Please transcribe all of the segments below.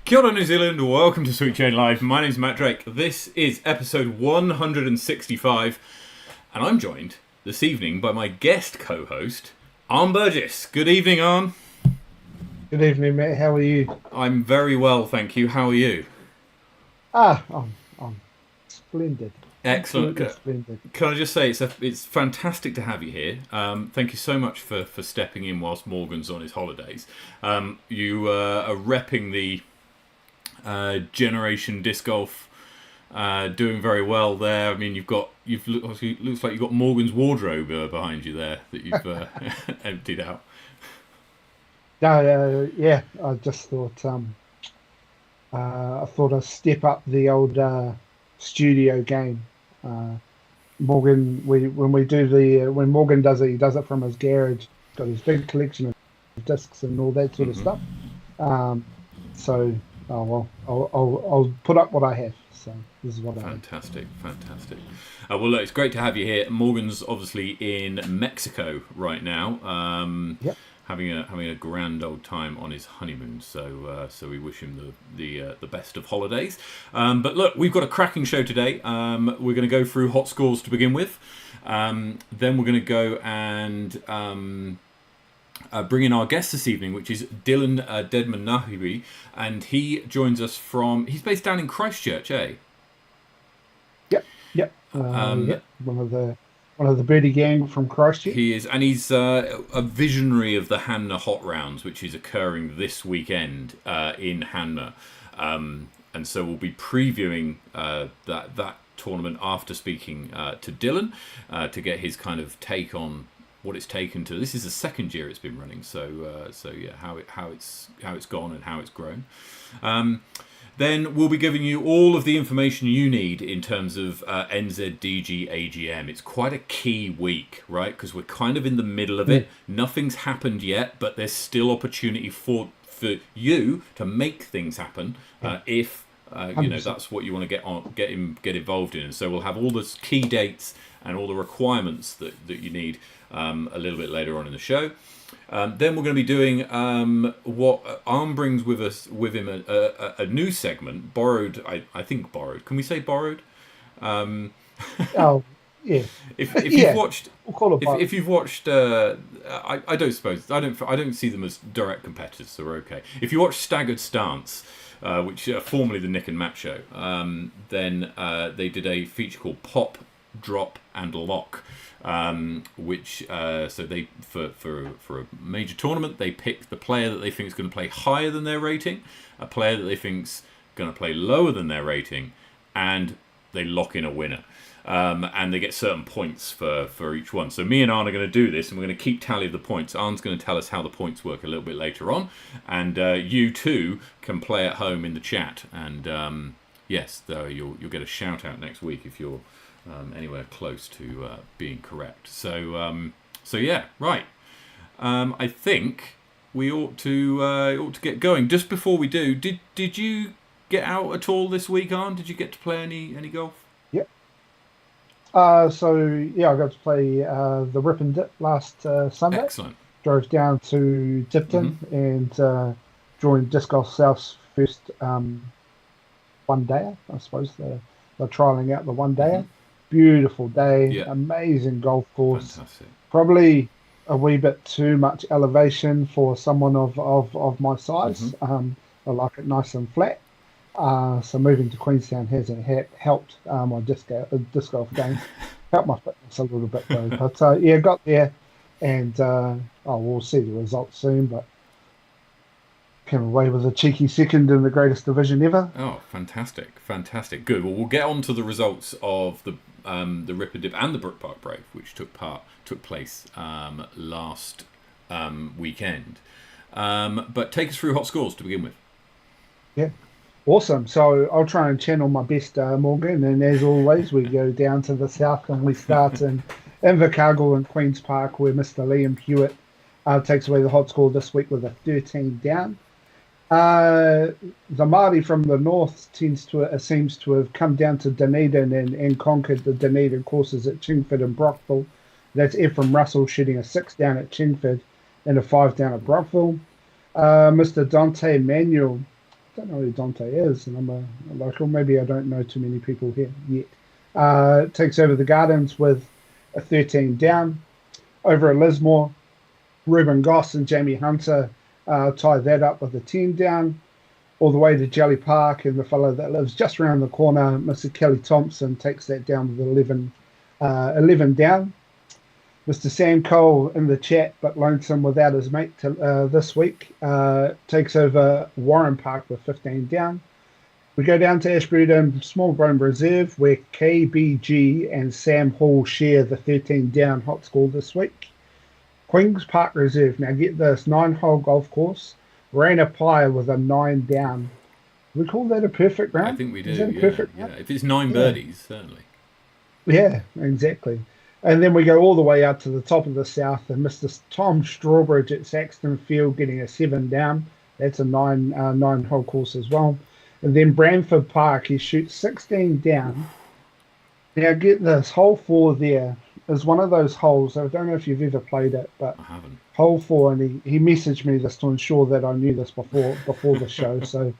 Kia ora New Zealand, welcome to Sweet Chain Live. My name's Matt Drake. This is episode 165, and I'm joined this evening by my guest co-host, Arne Burgess. Good evening, Arne. Good evening, Matt. How are you? I'm very well, thank you. How are you? I'm splendid. Excellent. Absolutely splendid. Can I just say it's fantastic to have you here. Thank you so much for stepping in whilst Morgan's on his holidays. You are repping the Generation Disc Golf, doing very well there. I mean, looks like you've got Morgan's wardrobe behind you there that you've emptied out. No, yeah, I just thought I'd step up the old studio game. Morgan, when Morgan does it, he does it from his garage. Got his big collection of discs and all that sort of stuff. So, I'll put up what I have. So this is what I have. Fantastic. Well, look, it's great to have you here. Morgan's obviously in Mexico right now. Yep. Having a grand old time on his honeymoon, so we wish him the best of holidays. But look, we've got a cracking show today. We're going to go through hot scores to begin with. Then we're going to go and bring in our guest this evening, which is Dylan Dedman-Ngahiwi, and he joins us he's based down in Christchurch, eh? Yep. Yep. One of the birdie gang from Christchurch. He is, and he's a visionary of the Hanmer Hot Rounds, which is occurring this weekend in Hanmer. And so we'll be previewing that tournament after speaking to Dylan to get his kind of take on what it's taken to. This is the second year it's been running, so yeah, how it's gone and how it's grown. Then we'll be giving you all of the information you need in terms of NZDG AGM. It's quite a key week, right? Because we're kind of in the middle of it. Nothing's happened yet, but there's still opportunity for you to make things happen if that's what you want to get involved in. And so we'll have all the key dates and all the requirements that you need a little bit later on in the show. Then we're going to be doing what Arne brings with him a new segment, borrowed. I think borrowed. Can we say borrowed? Oh, yeah. If you've watched, we'll call it if you've watched, I don't see them as direct competitors, so we're okay. If you watch Staggered Stance, which formerly the Nick and Matt show, then they did a feature called Pop, Drop and Lock. Which so they for a major tournament they pick the player that they think is going to play higher than their rating, a player that they think's going to play lower than their rating, and they lock in a winner. And they get certain points for each one. So me and Arne are going to do this, and we're going to keep tally of the points. Arne's going to tell us how the points work a little bit later on, and you too can play at home in the chat. And yes, though you'll get a shout out next week if you're anywhere close to being correct. So yeah, right. I think we ought to get going. Just before we do, did you get out at all this week, Arne? Did you get to play any golf? Yep. So yeah, I got to play the Rip and Dip last Sunday. Excellent. Drove down to Dipton and joined Disc Golf South's first one day. I suppose they're trialing out the one day. Beautiful day, amazing golf course. Fantastic. Probably a wee bit too much elevation for someone of my size. I like it nice and flat. So moving to Queenstown hasn't helped my disc golf game. Helped my fitness a little bit though. But yeah, got there, and we'll see the results soon. But came away with a cheeky second in the greatest division ever. Oh, fantastic. Good. Well, we'll get on to the results of the Rip and Dip and the Brook Park Brave, which took place last weekend. But take us through hot scores to begin with. Yeah, awesome. So I'll try and channel my best, Morgan. And as always, we go down to the south and we start in Invercargill and Queen's Park, where Mr. Liam Hewitt takes away the hot score this week with a 13 down. The Māori from the north seems to have come down to Dunedin and conquered the Dunedin courses at Chingford and Brockville. That's Ephraim Russell shooting a 6 down at Chingford and a 5 down at Brockville. Mr. Dante Manuel don't know who Dante is, and I'm a local. Maybe I don't know too many people here yet. Takes over the Gardens with a 13 down. Over at Lismore, Ruben Goss and Jamie Hunter tie that up with a 10 down. All the way to Jelly Park, and the fellow that lives just around the corner, Mr. Kelly Thompson, takes that down with 11 down. Mr. Sam Cole in the chat, but lonesome without his mate this week, takes over Warren Park with 15 down. We go down to Ashburton Small Bone Reserve, where KBG and Sam Hall share the 13 down hot score this week. Queen's Park Reserve, now get this, 9-hole golf course, ran a pyre with a 9 down. We call that a perfect round? I think we do. Is that a perfect round? If it's 9 birdies, certainly. Yeah, exactly. And then we go all the way up to the top of the south, and Mr. Tom Strawbridge at Saxton Field getting a 7 down. That's a 9-hole course as well. And then Branford Park, he shoots 16 down. Now get this, hole 4 there is one of those holes. I don't know if you've ever played it, but I haven't. Hole 4, and he messaged me this to ensure that I knew this before the show. So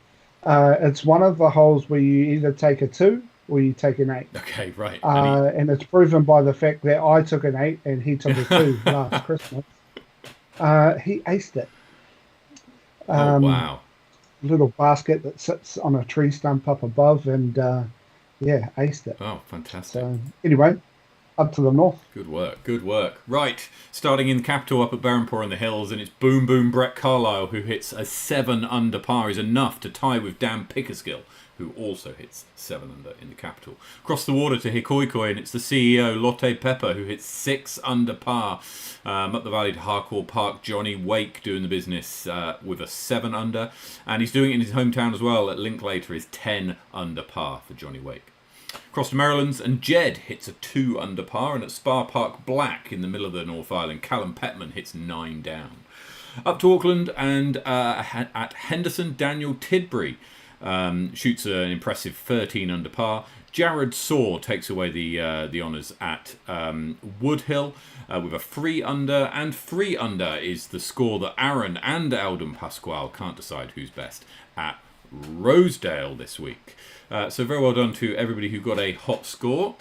it's one of the holes where you either take a 2 or you take an 8. Okay, right. And it's proven by the fact that I took an 8 and he took a 2 last Christmas. He aced it. Oh, wow. Little basket that sits on a tree stump up above, and aced it. Oh, fantastic. So anyway, up to the north. Good work, good work. Right, starting in the capital up at Berrenpore in the hills, and it's Boom Boom Brett Carlisle who hits a 7 under par, is enough to tie with Dan Pickerskill, who also hits 7 under in the capital. Across the water to Hikoikoi, and it's the CEO, Lotte Pepper, who hits 6 under par. Up the valley to Harcourt Park, Johnny Wake doing the business with a 7 under. And he's doing it in his hometown as well. At Linklater is 10 under par for Johnny Wake. Across to Maryland's, and Jed hits a 2 under par. And at Spa Park Black in the middle of the North Island, Callum Petman hits 9 down. Up to Auckland, and at Henderson, Daniel Tidbury shoots an impressive 13 under par. Jared Saw takes away the honours at Woodhill with a 3 under, and 3 under is the score that Aaron and Eldon Pasquale can't decide who's best at Rosedale this week. So very well done to everybody who got a hot score.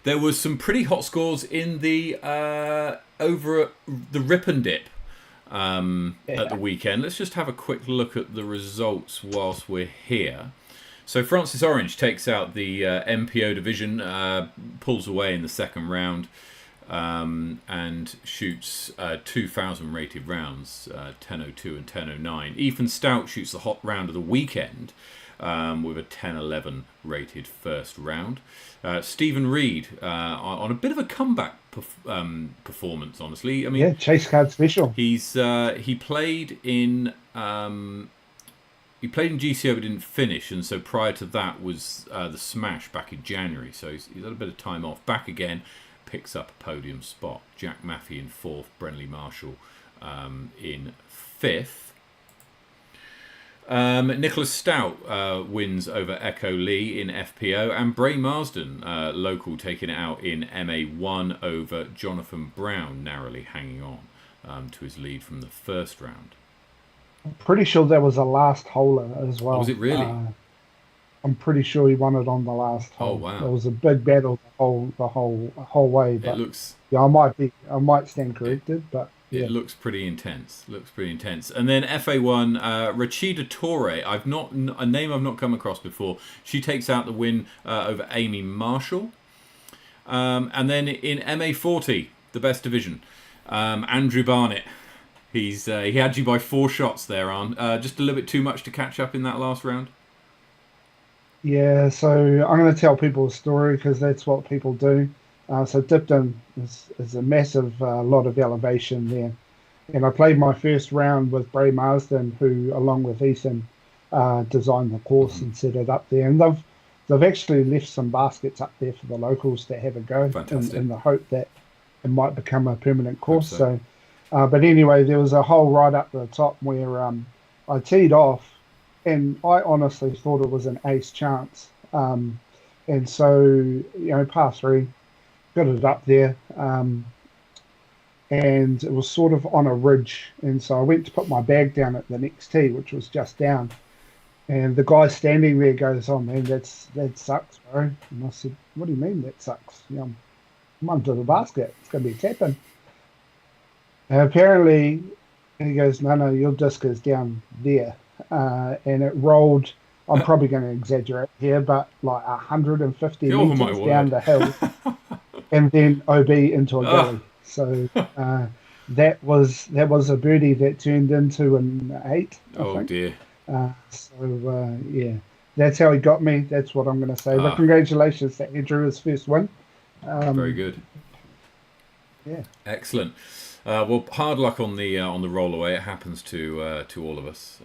There was some pretty hot scores in the over at the Rip and Dip at the weekend. Let's just have a quick look at the results whilst we're here. So Francis Orange takes out the MPO division, pulls away in the second round, and shoots 2,000 rated rounds, 10.02 and 10.09. Ethan Stout shoots the hot round of the weekend with a 10.11 rated first round. Stephen Reed on a bit of a comeback performance, honestly. I mean, chase card special. He played in GCO but didn't finish, and so prior to that was the Smash back in January. So he's had a bit of time off. Back again, picks up a podium spot. Jack Maffey in 4th, Brenley Marshall in 5th. Nicholas Stout wins over Echo Lee in FPO, and Bray Marsden, local, taking it out in MA1 over Jonathan Brown, narrowly hanging on to his lead from the first round. I'm pretty sure that was a last holer as well. Oh, was it really? I'm pretty sure he won it on the last hole. Oh wow! It was a big battle the whole way. But it looks. Yeah, I might stand corrected, but. Yeah. It looks pretty intense. And then FA1, Rachida Torre, a name I've not come across before. She takes out the win over Amy Marshall. And then in MA40, the best division, Andrew Barnett. He had you by 4 shots there, Arne. Just a little bit too much to catch up in that last round. Yeah, so I'm going to tell people a story because that's what people do. So Dipton is a massive lot of elevation there. And I played my first round with Bray Marsden, who, along with Ethan, designed the course and set it up there. And they've actually left some baskets up there for the locals to have a go in the hope that it might become a permanent course. So, but anyway, there was a hole right up to the top where I teed off, and I honestly thought it was an ace chance. And so, par 3, got it up there. and it was sort of on a ridge. And so I went to put my bag down at the next tee, which was just down. And the guy standing there goes, "Oh man, that sucks, bro." And I said, "What do you mean that sucks? I'm under the basket. It's going to be tapping." And apparently, he goes, "No, no, your disc is down there," and it rolled. I'm probably going to exaggerate here, but like 150 Oh my meters down word. the hill, and then OB into a Ah, gully. So that was a birdie that turned into an 8, I oh think. dear. Yeah, that's how he got me. That's what I'm going to say. But Ah, congratulations to Andrew, his first win. very Um, good. yeah, Excellent. Well, hard luck on the roll away. It happens to all of us.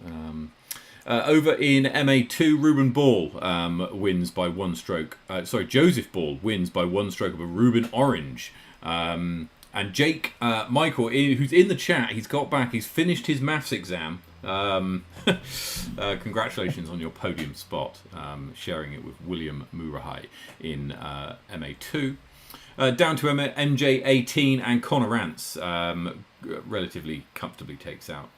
Over in MA2, Ruben Ball wins by one stroke. Joseph Ball wins by one stroke of a Ruben Orange. And Jake Michael, who's in the chat, he's got back. He's finished his maths exam. Congratulations on your podium spot, sharing it with William Murahai in MA2. Down to MJ18 and Connor Rance relatively comfortably takes out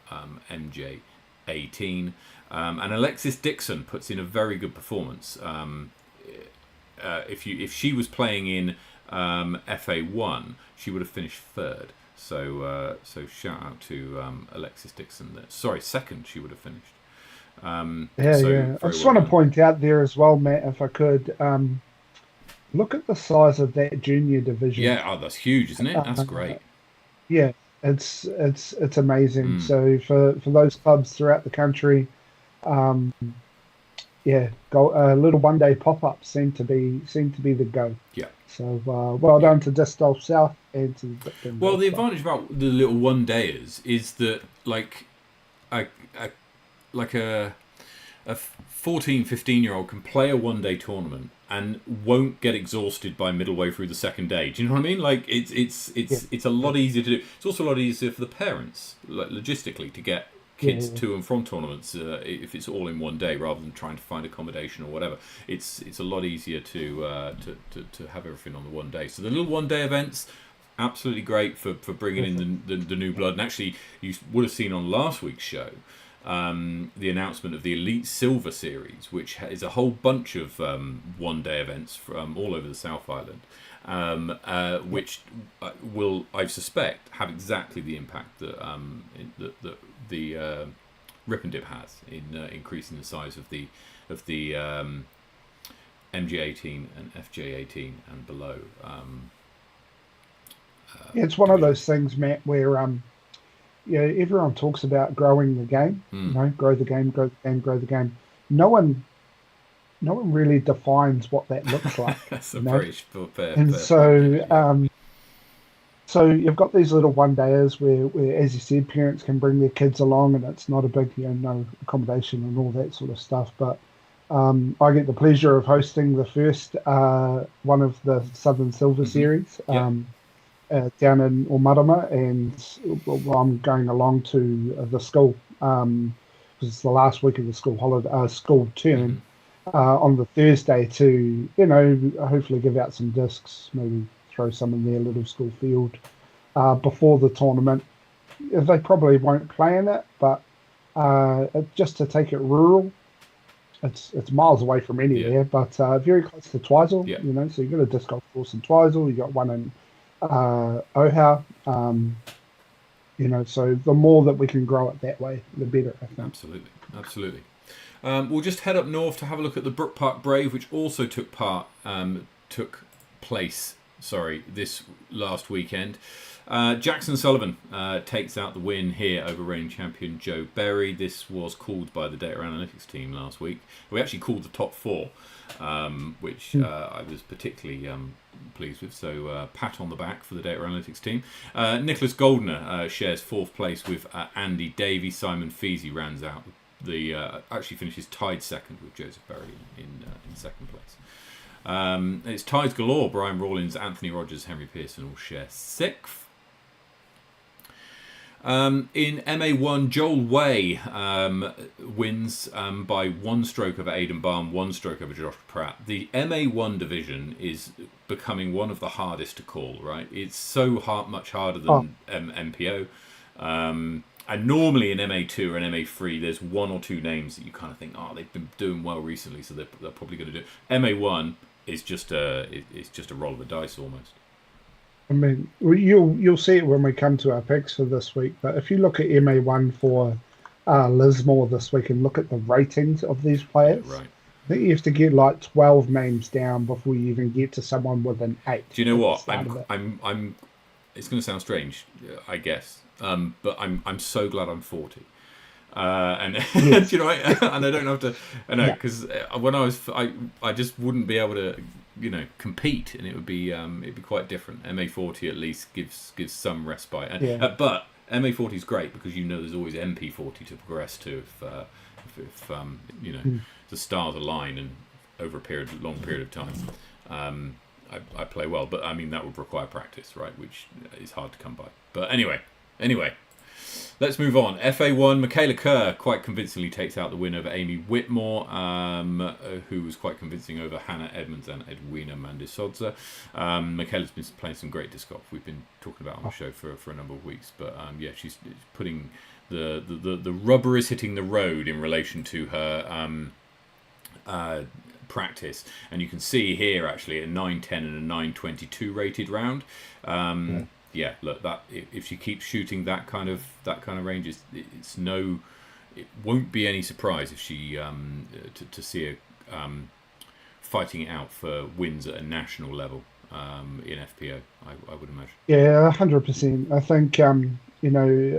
MJ18. And Alexis Dixon puts in a very good performance. If she was playing in FA1, she would have finished third. So shout out to Alexis Dixon there. Sorry, second she would have finished. yeah. I Very just well want to done. point out there as well, Matt, if I could, look at the size of that junior division. Yeah, oh, that's huge, isn't it? That's Uh, great. yeah, it's amazing. Mm. So for those clubs throughout the country, um, yeah, little one day pop ups seem to be the go. Yeah, So well yeah. done to Disc Golf South and to the Victim Well, Golf the Club. advantage about the little one dayers is that a, a like a 14, 15-year-old can play a one-day tournament and won't get exhausted by middle way through the second day. Do you know what I mean? Like Yeah, it's a lot easier to do. It's also a lot easier for the parents, like logistically, to get kids yeah, to and from tournaments if it's all in one day rather than trying to find accommodation or whatever. It's a lot easier to have everything on the one day. So the little one day events. Absolutely great for bringing perfect. in the new blood. And actually, you would have seen on last week's show the announcement of the Elite Silver Series, which is a whole bunch of one-day events from all over the South Island, Yeah, which will, I suspect, have exactly the impact that the Rip and Dip has in increasing the size of the MG18 and FJ18 and below it's one of divisions. those things, Matt, where everyone talks about growing the game. Mm. Grow the game, grow the game, grow the game. No one, no one really defines what that looks like. That's a You know, very fair, and fair point, Jamie. Yeah. so you've got these little one dayers where, as you said, parents can bring their kids along, and it's not a big, no accommodation and all that sort of stuff. But I get the pleasure of hosting the first one of the Southern Silver Mm-hmm. Series. Yep. Down in Omarama, and well, I'm going along to the school because it's the last week of the school holiday, school Mm-hmm. term, on the Thursday to hopefully give out some discs, maybe throw some in their little school field before the tournament. They probably won't play in it, but just to take it rural. It's miles away from Yeah. anywhere, but very close to Twizel, Yeah. So you've got a disc golf course in Twizel, you got one in Oha. So the more that we can grow it that way, the better, I think. Absolutely. Absolutely. We'll just head up north to have a look at the Brook Park Brave, which also took place. Sorry, this last weekend. Jackson Sullivan takes out the win here over reigning champion Joe Berry. This was called by the data analytics team last week. We actually called the top four, which I was particularly pleased with. So pat on the back for the data analytics team. Nicholas Goldner shares fourth place with Andy Davey. Simon Feasy rounds out actually finishes tied second with Joseph Berry in second place. It's ties galore. Brian Rawlins, Anthony Rogers, Henry Pearson all share sixth. In MA1, Joel Way wins by 1 stroke over Aidan Barn, 1 stroke over Josh Pratt. The MA1 division is becoming one of the hardest to call, right? It's so much harder than MPO. And normally in MA2 or in MA3, there's 1 or 2 names that you kind of think, they've been doing well recently, so they're probably going to do it. MA1 is just a roll of the dice almost. I mean, you'll see it when we come to our picks for this week. But if you look at MA1 for Lismore this week and look at the ratings of these players, right. I think you have to get like 12 names down before you even get to someone with an 8. Do you know what? I'm. It's going to sound strange, I guess, but I'm so glad I'm 40. And yes. you know, and I don't have to. I know, because when I just wouldn't be able to, compete, and it'd be quite different. MA40 at least gives some respite, and, but MA40 is great because there's always MP40 to progress to if the stars align and over a long period of time. I play well, but I mean that would require practice, right? Which is hard to come by. But anyway. Let's move on. FA1, Michaela Kerr quite convincingly takes out the win over Amy Whitmore, who was quite convincing over Hannah Edmonds and Edwina Mandisodza. Michaela's been playing some great disc golf. We've been talking about on the show for a number of weeks. But she's putting the rubber is hitting the road in relation to her practice. And you can see here actually a 9.10 and a 9.22 rated round. Look, that if she keeps shooting that kind of range, it won't be any surprise if she to see her fighting it out for wins at a national level in FPO. I would imagine. Yeah, 100%. I think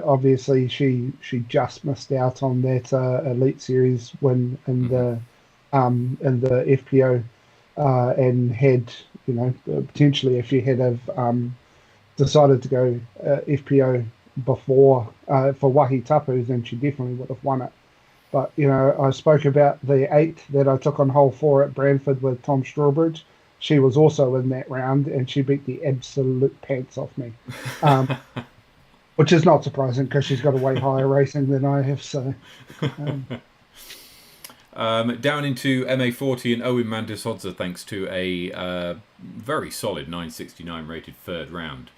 obviously she just missed out on that Elite Series win in the FPO, and had potentially if she had have decided to go FPO before for Wahi Tapu, then she definitely would have won it. But I spoke about the 8 that I took on hole 4 at Branford with Tom Strawbridge. She was also in that round, and she beat the absolute pants off me, which is not surprising because she's got a way higher rating than I have. So. Down into MA40 and Owen Mandisodza, thanks to a very solid 9.69 rated third round.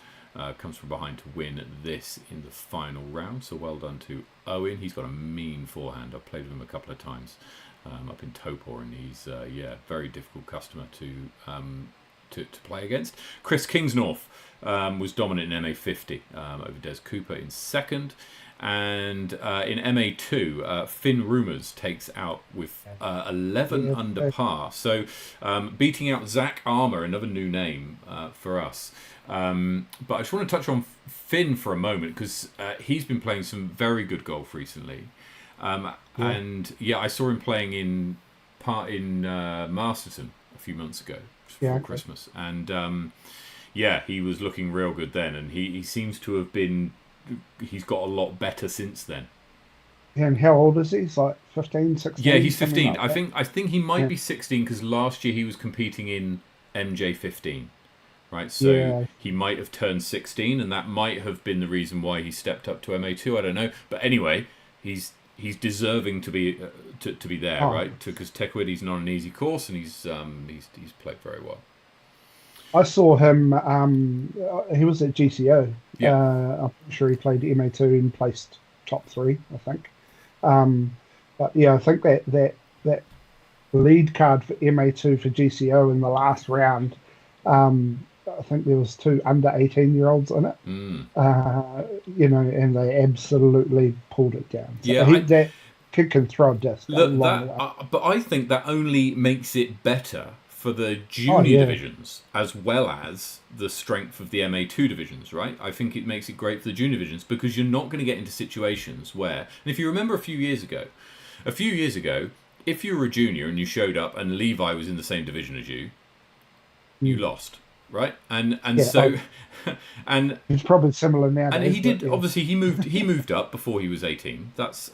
Comes from behind to win this in the final round. So well done to Owen. He's got a mean forehand. I've played with him a couple of times up in Topor, and he's very difficult customer to play against. Chris Kingsnorth was dominant in MA50 over Des Cooper in second. And in MA2, Finn Rumours takes out with 11 under par. So beating out Zach Armour, another new name for us. But I just want to touch on Finn for a moment because he's been playing some very good golf recently. And I saw him playing in Masterton a few months ago before Christmas. And he was looking real good then. And he seems to have been... He's got a lot better since then. And how old is he? He's like 15, 16? Yeah, he's 15. Like I think he might be 16 because last year he was competing in MJ15. Right, so he might have turned 16, and that might have been the reason why he stepped up to MA2. I don't know, but anyway, he's deserving to be there, right? Because Tekwiti's not an easy course, and he's played very well. I saw him. He was at GCO. I'm sure he played MA2 and placed top 3, I think. But I think that lead card for MA2 for GCO in the last round. I think there was 2 under 18-year-olds in it. And they absolutely pulled it down. So that kid can throw a disc. But I think that only makes it better for the junior divisions as well as the strength of the MA2 divisions, right? I think it makes it great for the junior divisions because you're not going to get into situations where, and if you remember a few years ago, if you were a junior and you showed up and Levi was in the same division as you, you lost, right? And it's probably similar now. And he did obviously he moved up before he was 18. That's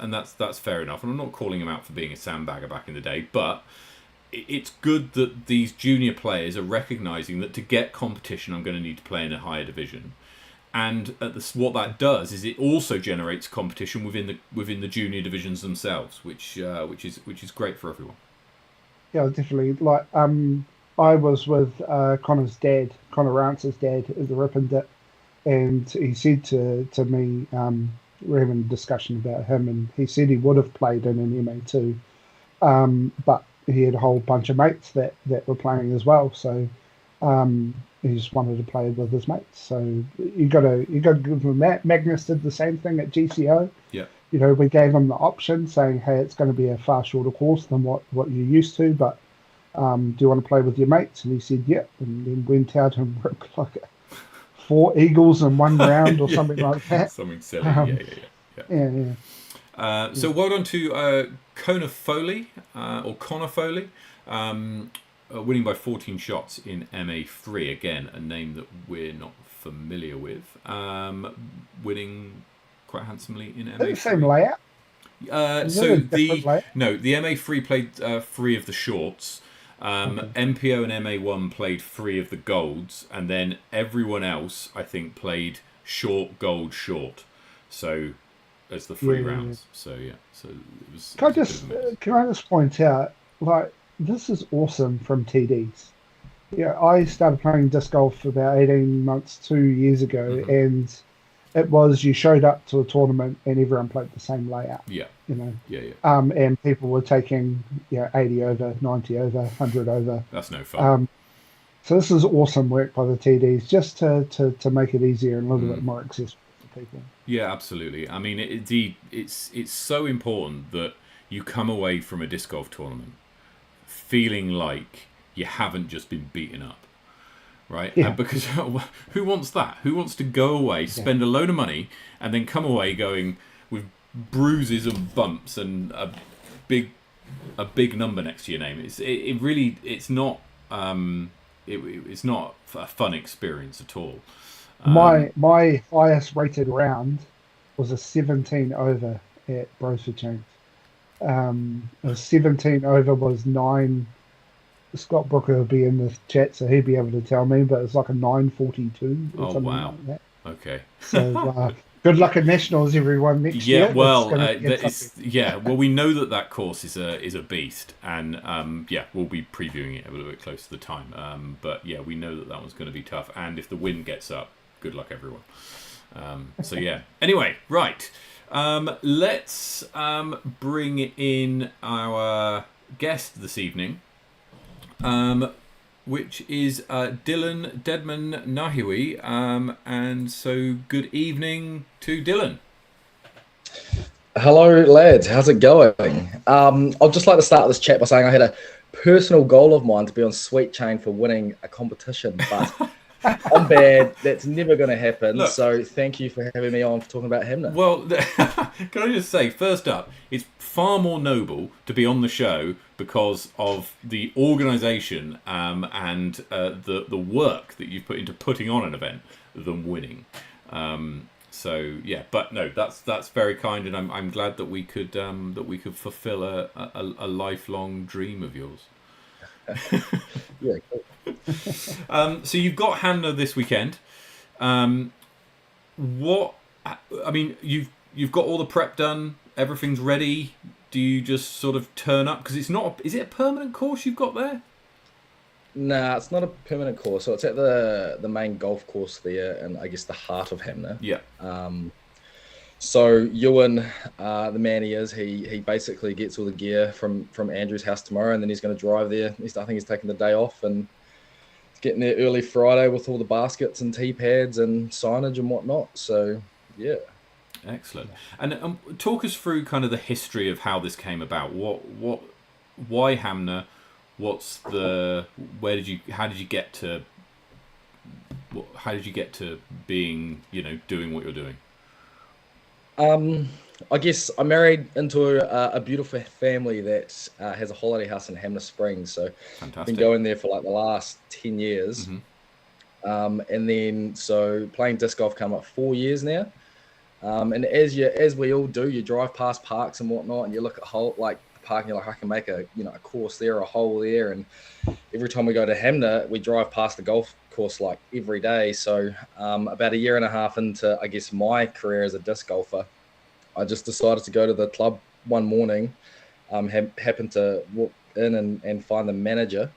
fair enough. And I'm not calling him out for being a sandbagger back in the day, but it's good that these junior players are recognising that to get competition, I'm going to need to play in a higher division. And what that does is it also generates competition within the junior divisions themselves, which is great for everyone. Yeah, definitely. Like, I was with Connor's dad, Connor Rance's dad, is the Ripondit, and he said to me, we're having a discussion about him, and he said he would have played in an MA2, but he had a whole bunch of mates that were playing as well, so he just wanted to play with his mates. So you got to give him that. Magnus did the same thing at GCO. Yeah. You know, we gave him the option, saying, "Hey, it's going to be a far shorter course than what you're used to, but do you want to play with your mates?" And he said, "Yeah," and then went out and ripped like 4 eagles in one round or something like that. Something silly. Yeah. So well done to Connor Foley, winning by 14 shots in MA3. Again, a name that we're not familiar with. Winning quite handsomely in MA3. The same layout. The MA3 played 3 of the shorts. MPO and MA1 played 3 of the golds, and then everyone else, I think, played short, gold, short. So as the 3 rounds. So it was. Can I just point out, like, this is awesome from TDs. Yeah, I started playing disc golf about 18 months, 2 years ago, and it was you showed up to a tournament and everyone played the same layout. Yeah. You know. Yeah. And people were taking 80 over, 90 over, 100 over. That's no fun. So this is awesome work by the TDs, just to make it easier and a little bit more accessible for people. Yeah, absolutely. I mean, it's so important that you come away from a disc golf tournament feeling like you haven't just been beaten up, right? Yeah. Because who wants that? Who wants to go away, spend a load of money, and then come away going with bruises and bumps and a big number next to your name? It's not a fun experience at all. My highest rated round was a 17 over at Brosford Chains. A 17 over was 9. Scott Brooker will be in the chat, so he'd be able to tell me, but it's like a 942 or something like that. Okay. So good luck at Nationals, everyone, next year. Well, we know that course is a beast, and we'll be previewing it a little bit closer to the time. But yeah, we know that one's going to be tough, and if the wind gets up, good luck, everyone. Anyway, right. Let's bring in our guest this evening, which is Dylan Dedman-Ngahiwi. And so good evening to Dylan. Hello, lads. How's it going? I'd just like to start this chat by saying I had a personal goal of mine to be on Sweet Chain for winning a competition, but I'm bad. That's never going to happen. Look, so thank you for having me on for talking about Hanmer. Well, can I just say, first up, it's far more noble to be on the show because of the organisation and the work that you've put into putting on an event than winning. But no, that's very kind, and I'm glad that we could fulfil a lifelong dream of yours. Yeah. Cool. So you've got Hanmer this weekend. You've got all the prep done. Everything's ready. Do you just sort of turn up? Because it's not. Is it a permanent course you've got there? Nah, it's not a permanent course. So it's at the main golf course there, and I guess the heart of Hanmer. Yeah. So Ewan, the man he is, he basically gets all the gear from Andrew's house tomorrow, and then he's going to drive there. I think he's taking the day off and getting there early Friday with all the baskets and tee pads and signage and whatnot. So yeah. Excellent. And talk us through kind of the history of how this came about. Why Hanmer? How did you get to being, doing what you're doing? I guess I married into a beautiful family that has a holiday house in Hanmer Springs. So fantastic. I've been going there for like the last 10 years. Mm-hmm. And then so playing disc golf come up 4 years now. And as we all do, you drive past parks and whatnot, and you look at the park, and you're like, I can make a course there, a hole there. And every time we go to Hanmer, we drive past the golf course like every day. So about a year and a half into, I guess, my career as a disc golfer, I just decided to go to the club one morning, happened to walk in and find the manager,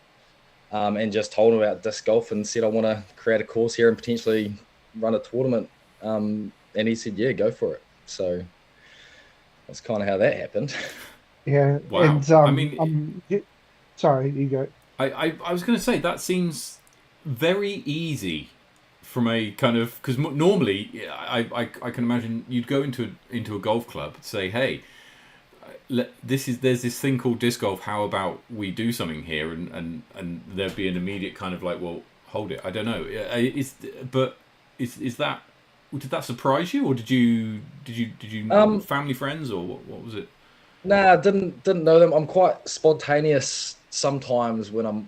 and just told him about disc golf and said, I want to create a course here and potentially run a tournament. And he said, yeah, go for it. So that's kind of how that happened. Yeah. Wow. And I mean, sorry, you go. I was going to say that seems very easy from a kind of, because normally I can imagine you'd go into a golf club and say, hey, there's this thing called disc golf. How about we do something here? And there'd be an immediate kind of like, well, hold it. I don't know. Is that, did that surprise you, or did you family, friends, or what was it? Nah, didn't know them. I'm quite spontaneous sometimes when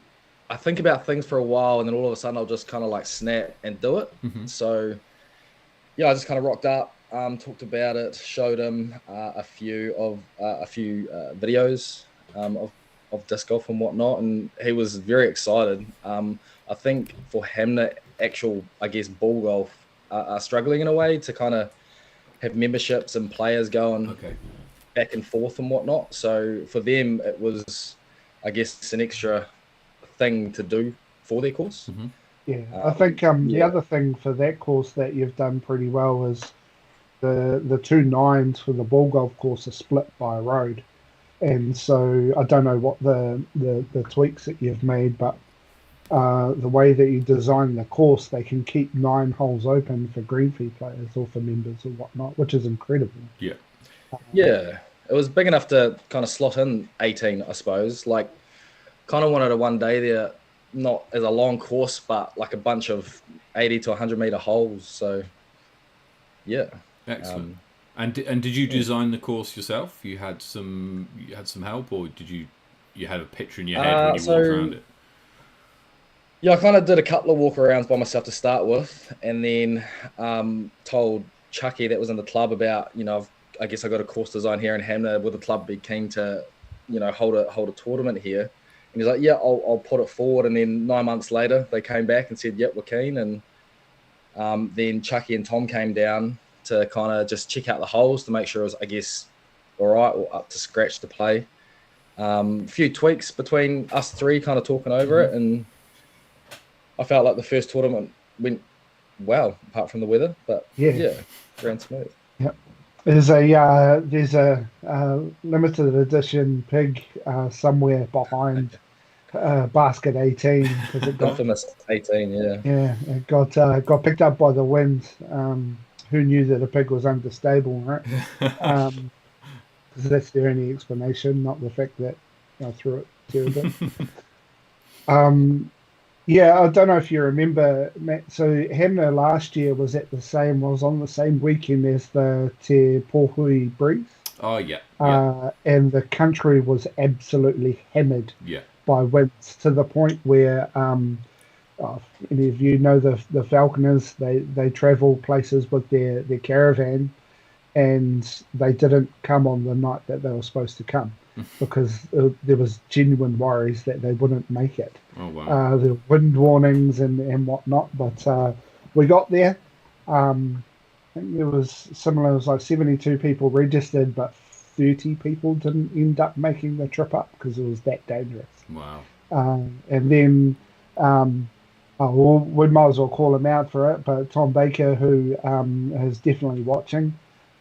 I think about things for a while, and then all of a sudden I'll just kind of like snap and do it. Mm-hmm. So yeah, I just kind of rocked up, talked about it, showed him a few videos of disc golf and whatnot, and he was very excited. I think for him, the actual, I guess, ball golf are struggling in a way to kind of have memberships and players going back and forth and whatnot. So for them, it was, I guess, an extra thing to do for their course. Mm-hmm. Yeah, I think the other thing for that course that you've done pretty well is the 2 nines for the ball golf course are split by a road, and so I don't know what the tweaks that you've made, but the way that you design the course, they can keep 9 holes open for green fee players or for members or whatnot, which is incredible. Yeah. Yeah, it was big enough to kind of slot in 18, I suppose. Like, kind of wanted a one day there, not as a long course, but like a bunch of 80 to 100 meter holes. So, yeah. Excellent. And did you design the course yourself? You had some help, or did you had a picture in your head when you walked around it? Yeah, I kind of did a couple of walk-arounds by myself to start with, and then told Chucky that was in the club about, I guess I got a course design here in Hanmer. Would the club be keen to, hold a tournament here? And he's like, yeah, I'll put it forward. And then 9 months later, they came back and said, yep, we're keen. And then Chucky and Tom came down to kind of just check out the holes to make sure it was, I guess, all right or up to scratch to play. A few tweaks between us three kind of talking over it. And I felt like the first tournament went well, apart from the weather. But yeah ran smooth. Yep. There's a limited edition pig somewhere behind basket 18 because it got infamous 18. Yeah, it got picked up by the wind. Who knew that a pig was understable, right? Because that's the only explanation, not the fact that I threw it terribly. Yeah, I don't know if you remember, Matt. So Hanmer last year was on the same weekend as the Te Pōhui Breeze. Oh yeah. And the country was absolutely hammered by winds to the point where any of you know the Falconers, they travel places with their caravan, and they didn't come on the night that they were supposed to come because there was genuine worries that they wouldn't make it. Oh wow! There were wind warnings and whatnot, but we got there. I think there was similar. It was like 72 people registered, but 30 people didn't end up making the trip up because it was that dangerous. Wow! And then we might as well call him out for it. But Tom Baker, who is definitely watching,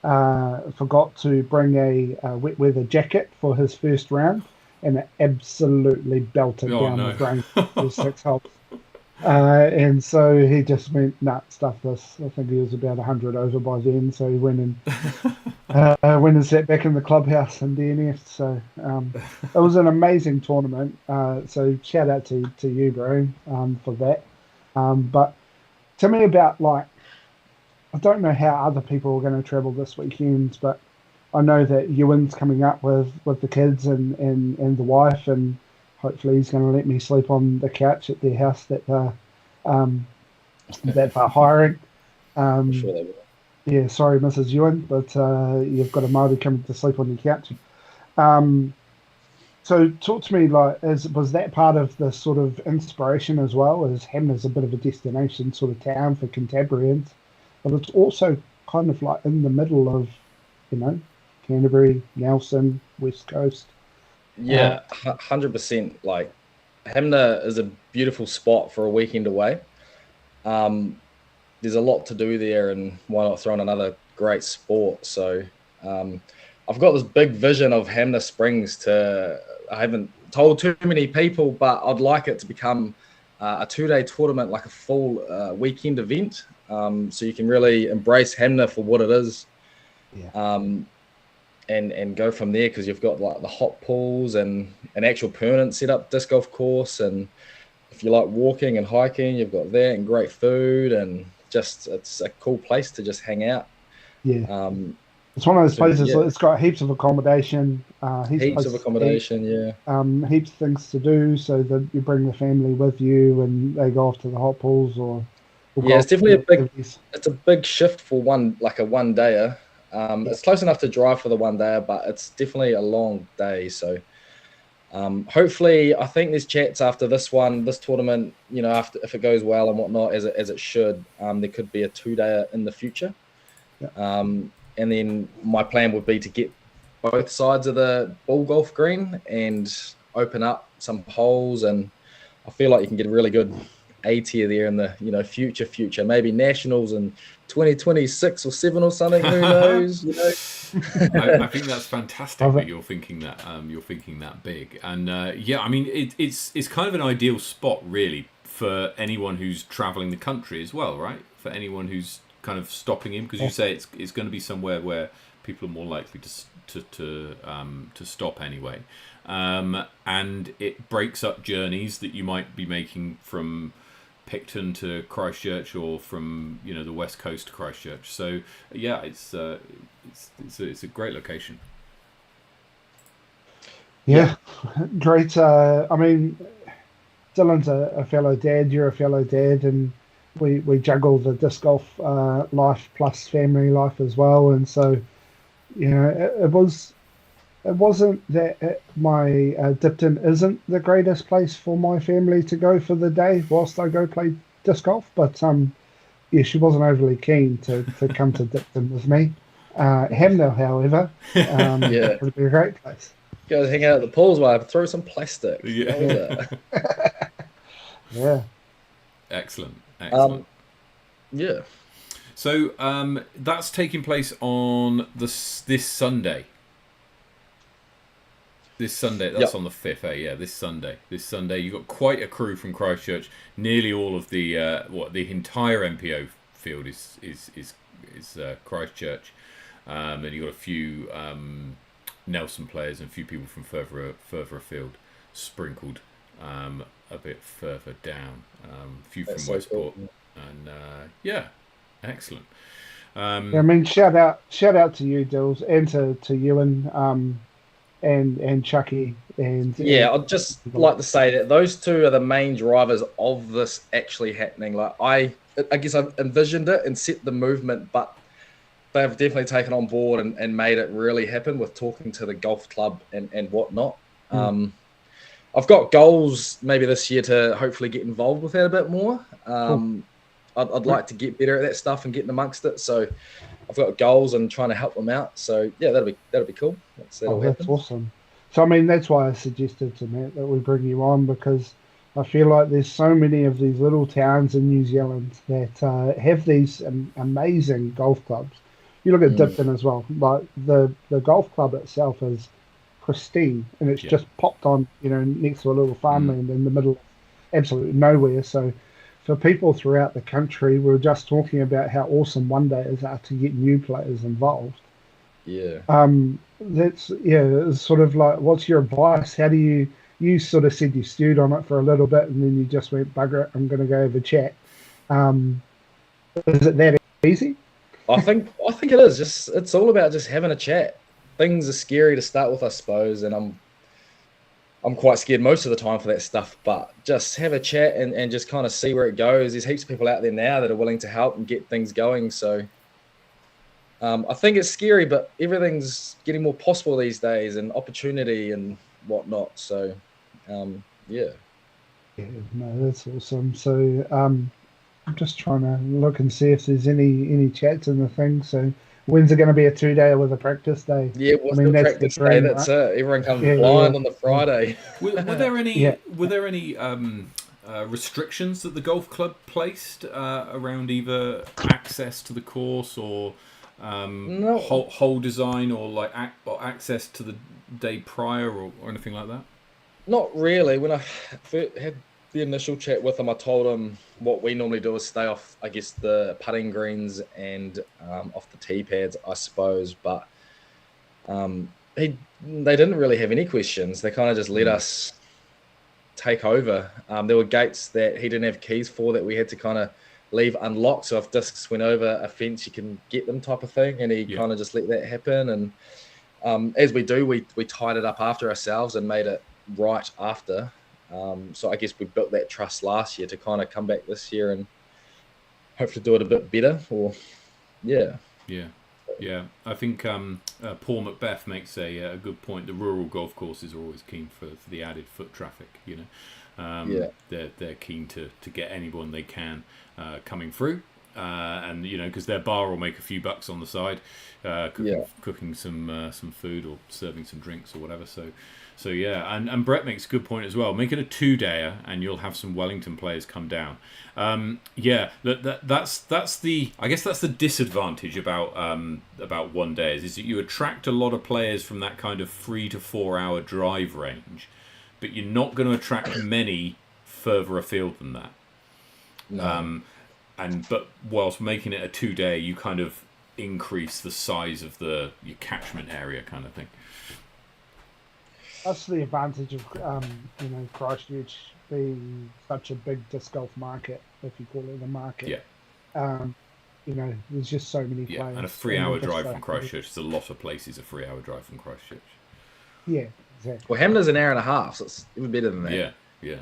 forgot to bring a wet weather jacket for his first round, and it absolutely belted down the drain for 6 holes. And so he just went, nah, stuff this. I think he was about 100 over by then, so he went and sat back in the clubhouse and DNF'd. So it was an amazing tournament. So shout out to you, bro, for that. But tell me about, like, I don't know how other people are going to travel this weekend, but I know that Ewan's coming up with the kids and the wife, and hopefully he's going to let me sleep on the couch at their house that they're hiring. I'm sure they will. Yeah, sorry, Mrs. Ewan, but you've got a Māori coming to sleep on your couch. So talk to me, like, was that part of the sort of inspiration as well? As Hanmer's a bit of a destination sort of town for Cantabrians, but it's also kind of like in the middle of, you know, Canterbury, Nelson, West Coast. Yeah, 100%. Like, Hanmer is a beautiful spot for a weekend away. There's a lot to do there, and why not throw in another great sport? So I've got this big vision of Hanmer Springs. I haven't told too many people, but I'd like it to become a 2-day tournament, like a full weekend event. So you can really embrace Hanmer for what it is. Yeah. And go from there, because you've got like the hot pools and an actual permanent setup disc golf course, and if you like walking and hiking, you've got that, and great food, and just it's a cool place to just hang out. Yeah. It's one of those places. Yeah. It's got heaps of accommodation, Heaps of accommodation, heaps of things to do, so that you bring the family with you and they go off to the hot pools or it's definitely a big shift for a one dayer. It's close enough to drive for the one day, but it's definitely a long day. So hopefully, I think there's chats after this tournament, if it goes well and whatnot, as it should, there could be a 2-dayer in the future. And then my plan would be to get both sides of the ball golf green and open up some holes, and I feel like you can get a really good A tier there in the future, maybe nationals in 2026 or 7 or something. Who knows? I think that's fantastic that you're thinking that big, and I mean it's kind of an ideal spot really for anyone who's traveling the country as well, right? For anyone who's kind of stopping in, because you say it's going to be somewhere where people are more likely to stop anyway, and it breaks up journeys that you might be making from Picton to Christchurch, or from the west coast to Christchurch. So yeah, it's a great location. Yeah, great. I mean, Dylan's a fellow dad. You're a fellow dad, and we juggle the disc golf life plus family life as well. And so, it wasn't that my Dipton isn't the greatest place for my family to go for the day whilst I go play disc golf, but she wasn't overly keen to come to Dipton with me. Hanmer, however, would be a great place. Go hang out at the pools while I throw some plastic. Yeah. Yeah. Excellent. Yeah. So that's taking place on this Sunday. This Sunday, that's on the 5th, yeah. This Sunday, you've got quite a crew from Christchurch. Nearly all of the entire MPO field is Christchurch, and you've got a few Nelson players and a few people from further afield, sprinkled a bit further down. A few from Westport, cool. And excellent. I mean, shout out to you, Dills, and to Ewan. And Chucky I'd just like to say that those two are the main drivers of this actually happening. Like I guess I've envisioned it and set the movement, but they've definitely taken on board and made it really happen with talking to the golf club and whatnot. I've got goals maybe this year to hopefully get involved with that a bit more. I'd like to get better at that stuff and getting amongst it. So I've got goals and trying to help them out. So yeah, that'll be cool. That's awesome. So I mean, that's why I suggested to Matt that we bring you on, because I feel like there's so many of these little towns in New Zealand that have these amazing golf clubs. You look at Dipton as well. Like the golf club itself is pristine, and it's just popped on, next to a little farmland in the middle of absolutely nowhere. So for people throughout the country, we were just talking about how awesome one-dayers are to get new players involved. Yeah. It's sort of like, what's your advice? How do you sort of said you stewed on it for a little bit, and then you just went, bugger it, I'm going to go have a chat. Is it that easy? I think it is. It's all about just having a chat. Things are scary to start with, I suppose, and I'm quite scared most of the time for that stuff, but just have a chat and just kind of see where it goes. There's heaps of people out there now that are willing to help and get things going. So I think it's scary, but everything's getting more possible these days, and opportunity and whatnot. So, yeah. Yeah, no, that's awesome. So, I'm just trying to look and see if there's any chats in the thing. So, when's it going to be a 2-day with a practice day? Yeah, I what's mean, the that's the practice day? dream, That's right? it. Everyone comes Yeah, blind on the yeah, Friday. Were there yeah. any restrictions that the golf club placed around either access to the course or No, hole design or like or access to the day prior or anything like that? not really. When I had the initial chat with him, I told him what we normally do is stay off, I guess, the putting greens and off the tee pads, I suppose. But they didn't really have any questions. They kind of just let us take over. There were gates that he didn't have keys for that we had to kind of leave unlocked. So if discs went over a fence, you can get them, type of thing. And he kind of just let that happen. And as we do, we tied it up after ourselves and made it right after. So I guess we built that trust last year to kind of come back this year and hopefully do it a bit better. Or yeah. I think Paul Macbeth makes a good point. The rural golf courses are always keen for the added foot traffic. They're keen to get anyone they can coming through. And because their bar will make a few bucks on the side, cooking some food or serving some drinks or whatever. So yeah, and Brett makes a good point as well. Make it a 2-dayer, and you'll have some Wellington players come down. That's the disadvantage about 1-dayers is that you attract a lot of players from that kind of 3 to 4 hour drive range, but you're not going to attract many further afield than that. No. But whilst making it a 2-day, you kind of increase the size of your catchment area, kind of thing. That's the advantage of Christchurch being such a big disc golf market, if you call it a market. Yeah. There's just so many players. And a 3-hour drive from Christchurch is a lot of places. A 3-hour drive from Christchurch. Yeah, exactly. Well, Hamner's an hour and a half, so it's even better than that. Yeah.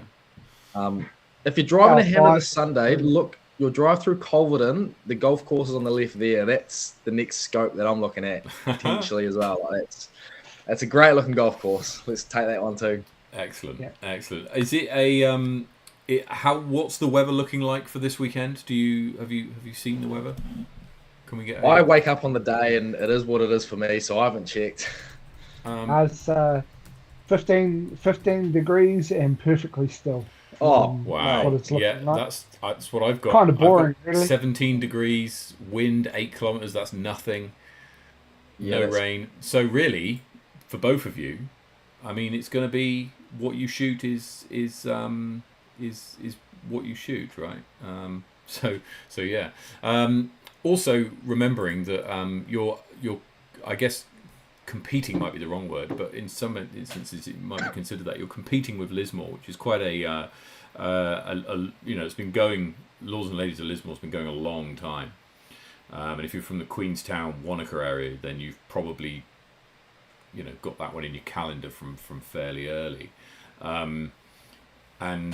If you're driving to Hanmer this Sunday, look, you'll drive through Culverden. The golf course is on the left there. That's the next scope that I'm looking at potentially as well. That's a great looking golf course. Let's take that one too. Excellent. Yeah. Excellent. Is it what's the weather looking like for this weekend? Have you seen the weather? Can we get? I wake up on the day and it is what it is for me, so I haven't checked. It's 15 degrees and perfectly still. Wow! What it's looking like. That's what I've got. Kind of boring, really. 17 degrees, wind 8 kilometers. That's nothing. No rain. So really, for both of you, I mean, it's going to be what you shoot is what you shoot, right? So yeah. Also remembering that you're I guess competing might be the wrong word, but in some instances it might be considered that you're competing with Lismore, which is quite it's been going. Lords and Ladies of Lismore has been going a long time. And if you're from the Queenstown, Wanaka area, then you've probably, got that one in your calendar from fairly early. And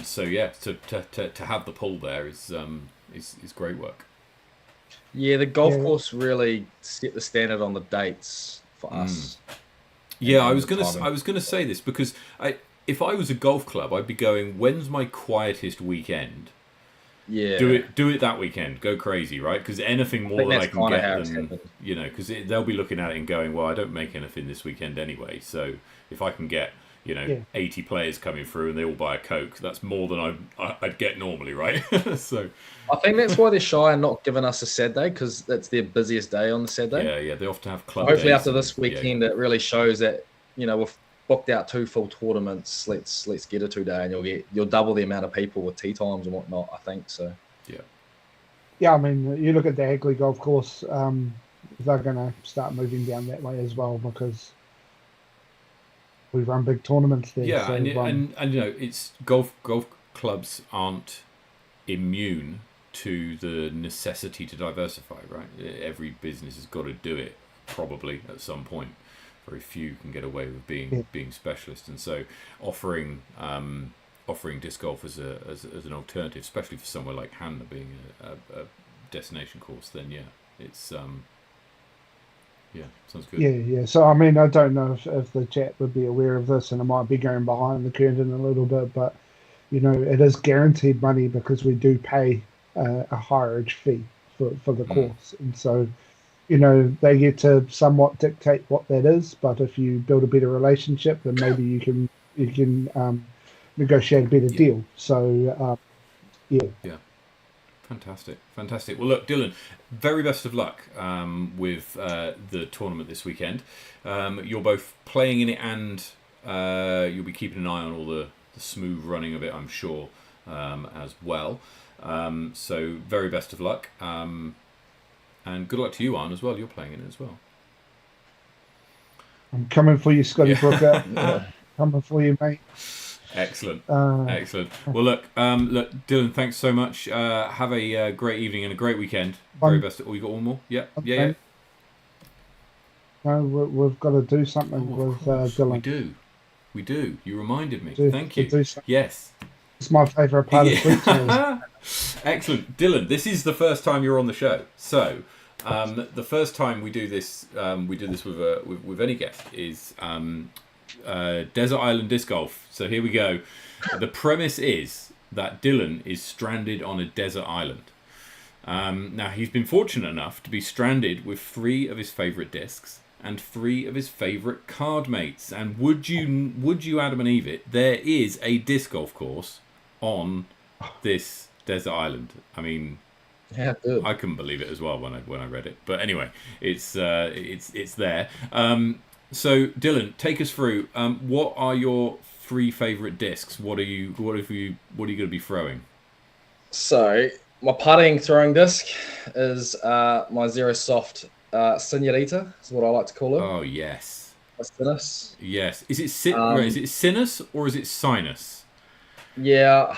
so yeah, to have the pull there is great work. Yeah, the golf course really set the standard on the dates for us. Yeah, I was gonna say this because if I was a golf club, I'd be going, when's my quietest weekend? Yeah, do it that weekend. Go crazy, right? Because anything more than I can get, than because they'll be looking at it and going, well, I don't make anything this weekend anyway. So if I can get 80 players coming through and they all buy a Coke, that's more than I'd get normally, right? So I think that's why they're shy and not giving us a Saturday, because that's their busiest day on the Saturday. Yeah, they often have club. Hopefully after this weekend, it really shows that we've booked out 2 full tournaments. Let's get a 2-day, and you'll double the amount of people with tee times and whatnot. I think so. Yeah, I mean, you look at the Hagley golf course. They're going to start moving down that way as well because we run big tournaments there. Yeah, so and it's golf clubs aren't immune to the necessity to diversify, right? Every business has got to do it probably at some point. Very few can get away with being specialist, and so offering disc golf as an alternative, especially for somewhere like Hanmer being a destination course, then it's Yeah, sounds good. Yeah. So I mean, I don't know if the chat would be aware of this, and it might be going behind the curtain a little bit, but it is guaranteed money because we do pay a hireage fee for the course, and so they get to somewhat dictate what that is. But if you build a better relationship, then maybe you can negotiate a better deal. So yeah. Fantastic. Well, look, Dylan, very best of luck with the tournament this weekend. You're both playing in it, and you'll be keeping an eye on all the smooth running of it, I'm sure, as well. So very best of luck. And good luck to you, Arne, as well. You're playing in it as well. I'm coming for you, Scotty Brooker. Coming for you, mate. Excellent. Well, look, Dylan, thanks so much. Have a great evening and a great weekend. Very best. Oh, you got one more? Yeah. No, we've got to do something with Dylan. We do. You reminded me. Thank you. Yes. It's my favourite part of Sweet. Excellent. Dylan, this is the first time you're on the show. So, the first time we do this with any guest is Desert Island Disc Golf. So here we go. The premise is that Dylan is stranded on a desert island. Now, he's been fortunate enough to be stranded with 3 of his favourite discs and 3 of his favourite card mates. And would you, Adam and Eve it, there is a disc golf course on this desert island. I mean, yeah, good. I couldn't believe it as well when I read it. But anyway, it's there. So Dylan, take us through. What are your 3 favourite discs? What are you going to be throwing? So my putting throwing disc is my Zero Soft Senorita, is what I like to call it. Oh yes. Sinus. Yes. Is it sinus or is it sinus? Yeah,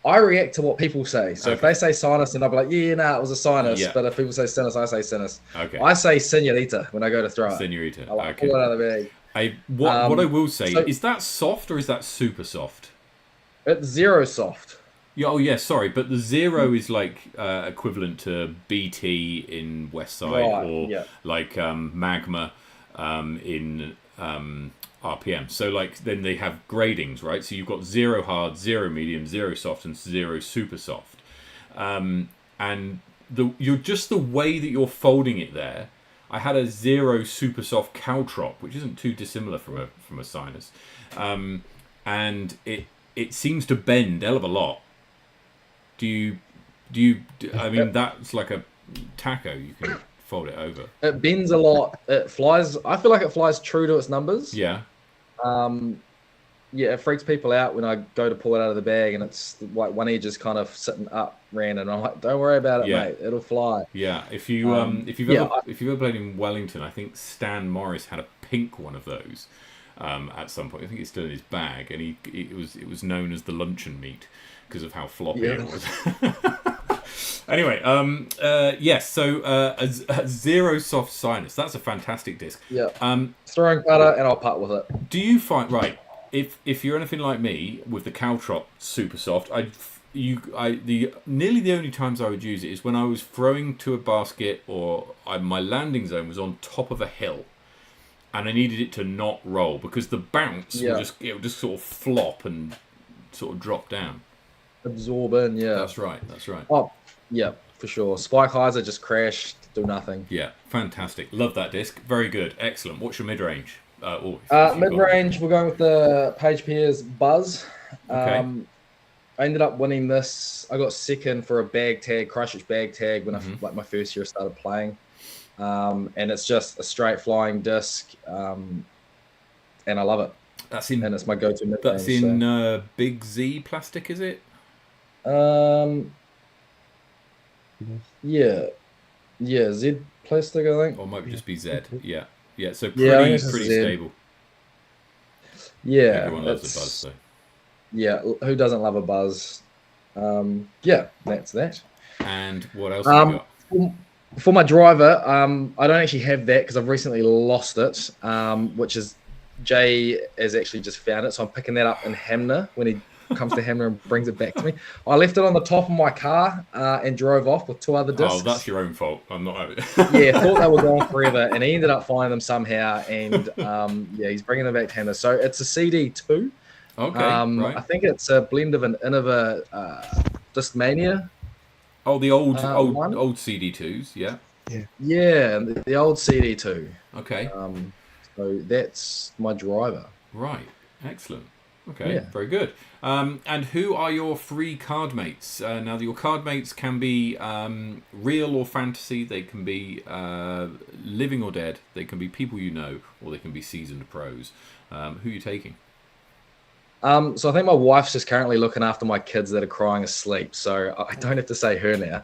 I react to what people say. So if they say sinus, then I'll be like, it was a sinus. Yeah. But if people say sinus, I say sinus. Okay. I say senorita when I go to throw it. Senorita. I like pull it out of the bag. What I will say, is that soft or is that super soft? It's Zero Soft. Yeah, oh yeah, sorry, but the 0 is like equivalent to BT in Westside or like Magma in RPM. So like then they have gradings, right? So you've got 0 hard, 0 medium, 0 soft, and 0 super soft. And you're just the way that you're folding it there. I had a 0 super soft caltrop, which isn't too dissimilar from a sinus, and it seems to bend a hell of a lot. Do you? I mean, that's like a taco. You can fold it over. It bends a lot. It flies. I feel like it flies true to its numbers. Yeah. It freaks people out when I go to pull it out of the bag and it's like one edge is kind of sitting up random. I'm like, don't worry about it, mate. It'll fly. Yeah. If you've ever played in Wellington, I think Stan Morris had a pink one of those at some point. I think it's still in his bag, and it was known as the luncheon meat because of how floppy it was. Anyway, yes. So a 0 soft sinus. That's a fantastic disc. Yeah. Throwing putter and I'll putt with it. Do you find if you're anything like me with the caltrop super soft, nearly the only times I would use it is when I was throwing to a basket or my landing zone was on top of a hill, and I needed it to not roll because the bounce would just sort of flop and sort of drop down. Absorb in, yeah. That's right. Oh, yeah, for sure. Spike highs are just crash, do nothing. Yeah, fantastic. Love that disc. Very good. Excellent. What's your mid-range? Mid-range, we're going with the Page Pierce Buzz. Okay. I ended up winning this. I got second for a bag tag, Christchurch bag tag, when my first year I started playing. And it's just a straight flying disc, and I love it. And it's my go-to mid-range. That's in Big Z plastic, is it? Z plastic, I think. Or it might just be Z. Yeah. So pretty stable. Yeah, everyone loves a buzz, though. Yeah, who doesn't love a buzz? That's that. And what else have you got? For my driver, I don't actually have that because I've recently lost it, which is Jay has actually just found it, so I'm picking that up in Hanmer when he comes to Hanmer and brings it back to me. I left it on the top of my car and drove off with 2 other discs. Oh, that's your own fault. I'm not. Yeah, thought they were gone forever, and he ended up finding them somehow. And he's bringing them back to Hanmer. So it's a CD2. Okay, right. I think it's a blend of an Innova Discmania. Oh, the old one? old CD2s, yeah. Yeah, the old CD2. Okay. So that's my driver. Right. Excellent. Okay, Yeah. very good. And who are your free card mates? Now, your card mates can be real or fantasy. They can be living or dead. They can be people you know, or they can be seasoned pros. Who are you taking? So I think my wife's just currently looking after my kids that are crying asleep, so I don't have to say her now.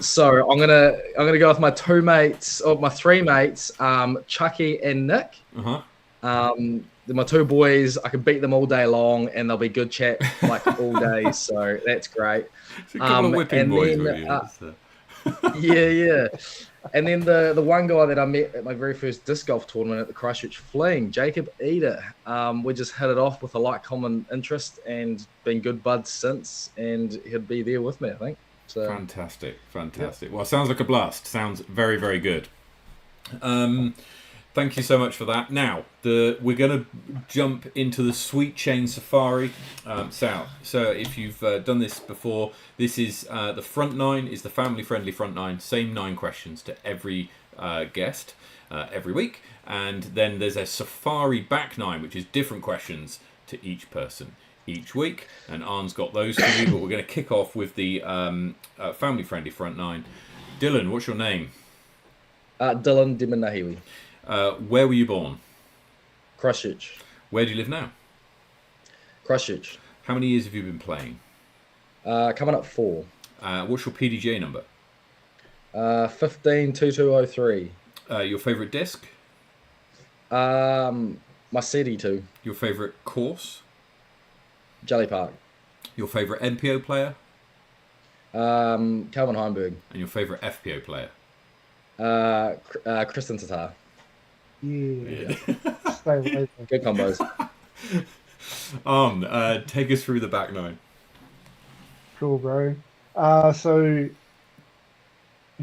So I'm gonna go with my 2 mates, or my 3 mates, Chucky and Nick. They're my 2 boys. I can beat them all day long, and they'll be good chat like all day. So that's great. It's a couple of whipping boys with you. Yeah. And then the one guy that I met at my very first disc golf tournament at the Christchurch Fling, Jacob Eder. We just hit it off with a like common interest and been good buds since, and he'll be there with me, I think. So Fantastic. Yeah. Well, sounds like a blast. Sounds very, very good. Thank you so much for that. Now, we're going to jump into the Sweet Chain Safari. So if you've done this before, this is the front 9 is the family-friendly front 9. Same 9 questions to every guest every week. And then there's a Safari back 9, which is different questions to each person each week. And Arne's got those for you, but we're going to kick off with the family-friendly front 9. Dylan, what's your name? Dylan Dedman-Ngahiwi. Where were you born? Christchurch. Where do you live now? Christchurch. How many years have you been playing? Coming up 4. What's your PDGA number? 152203. Your favourite disc? My CD2. Your favourite course? Jelly Park. Your favourite NPO player? Calvin Heinberg. And your favourite FPO player? Kristen Tatar. Yeah. Stay away from Good combos. Take us through the back 9. Cool, bro. So you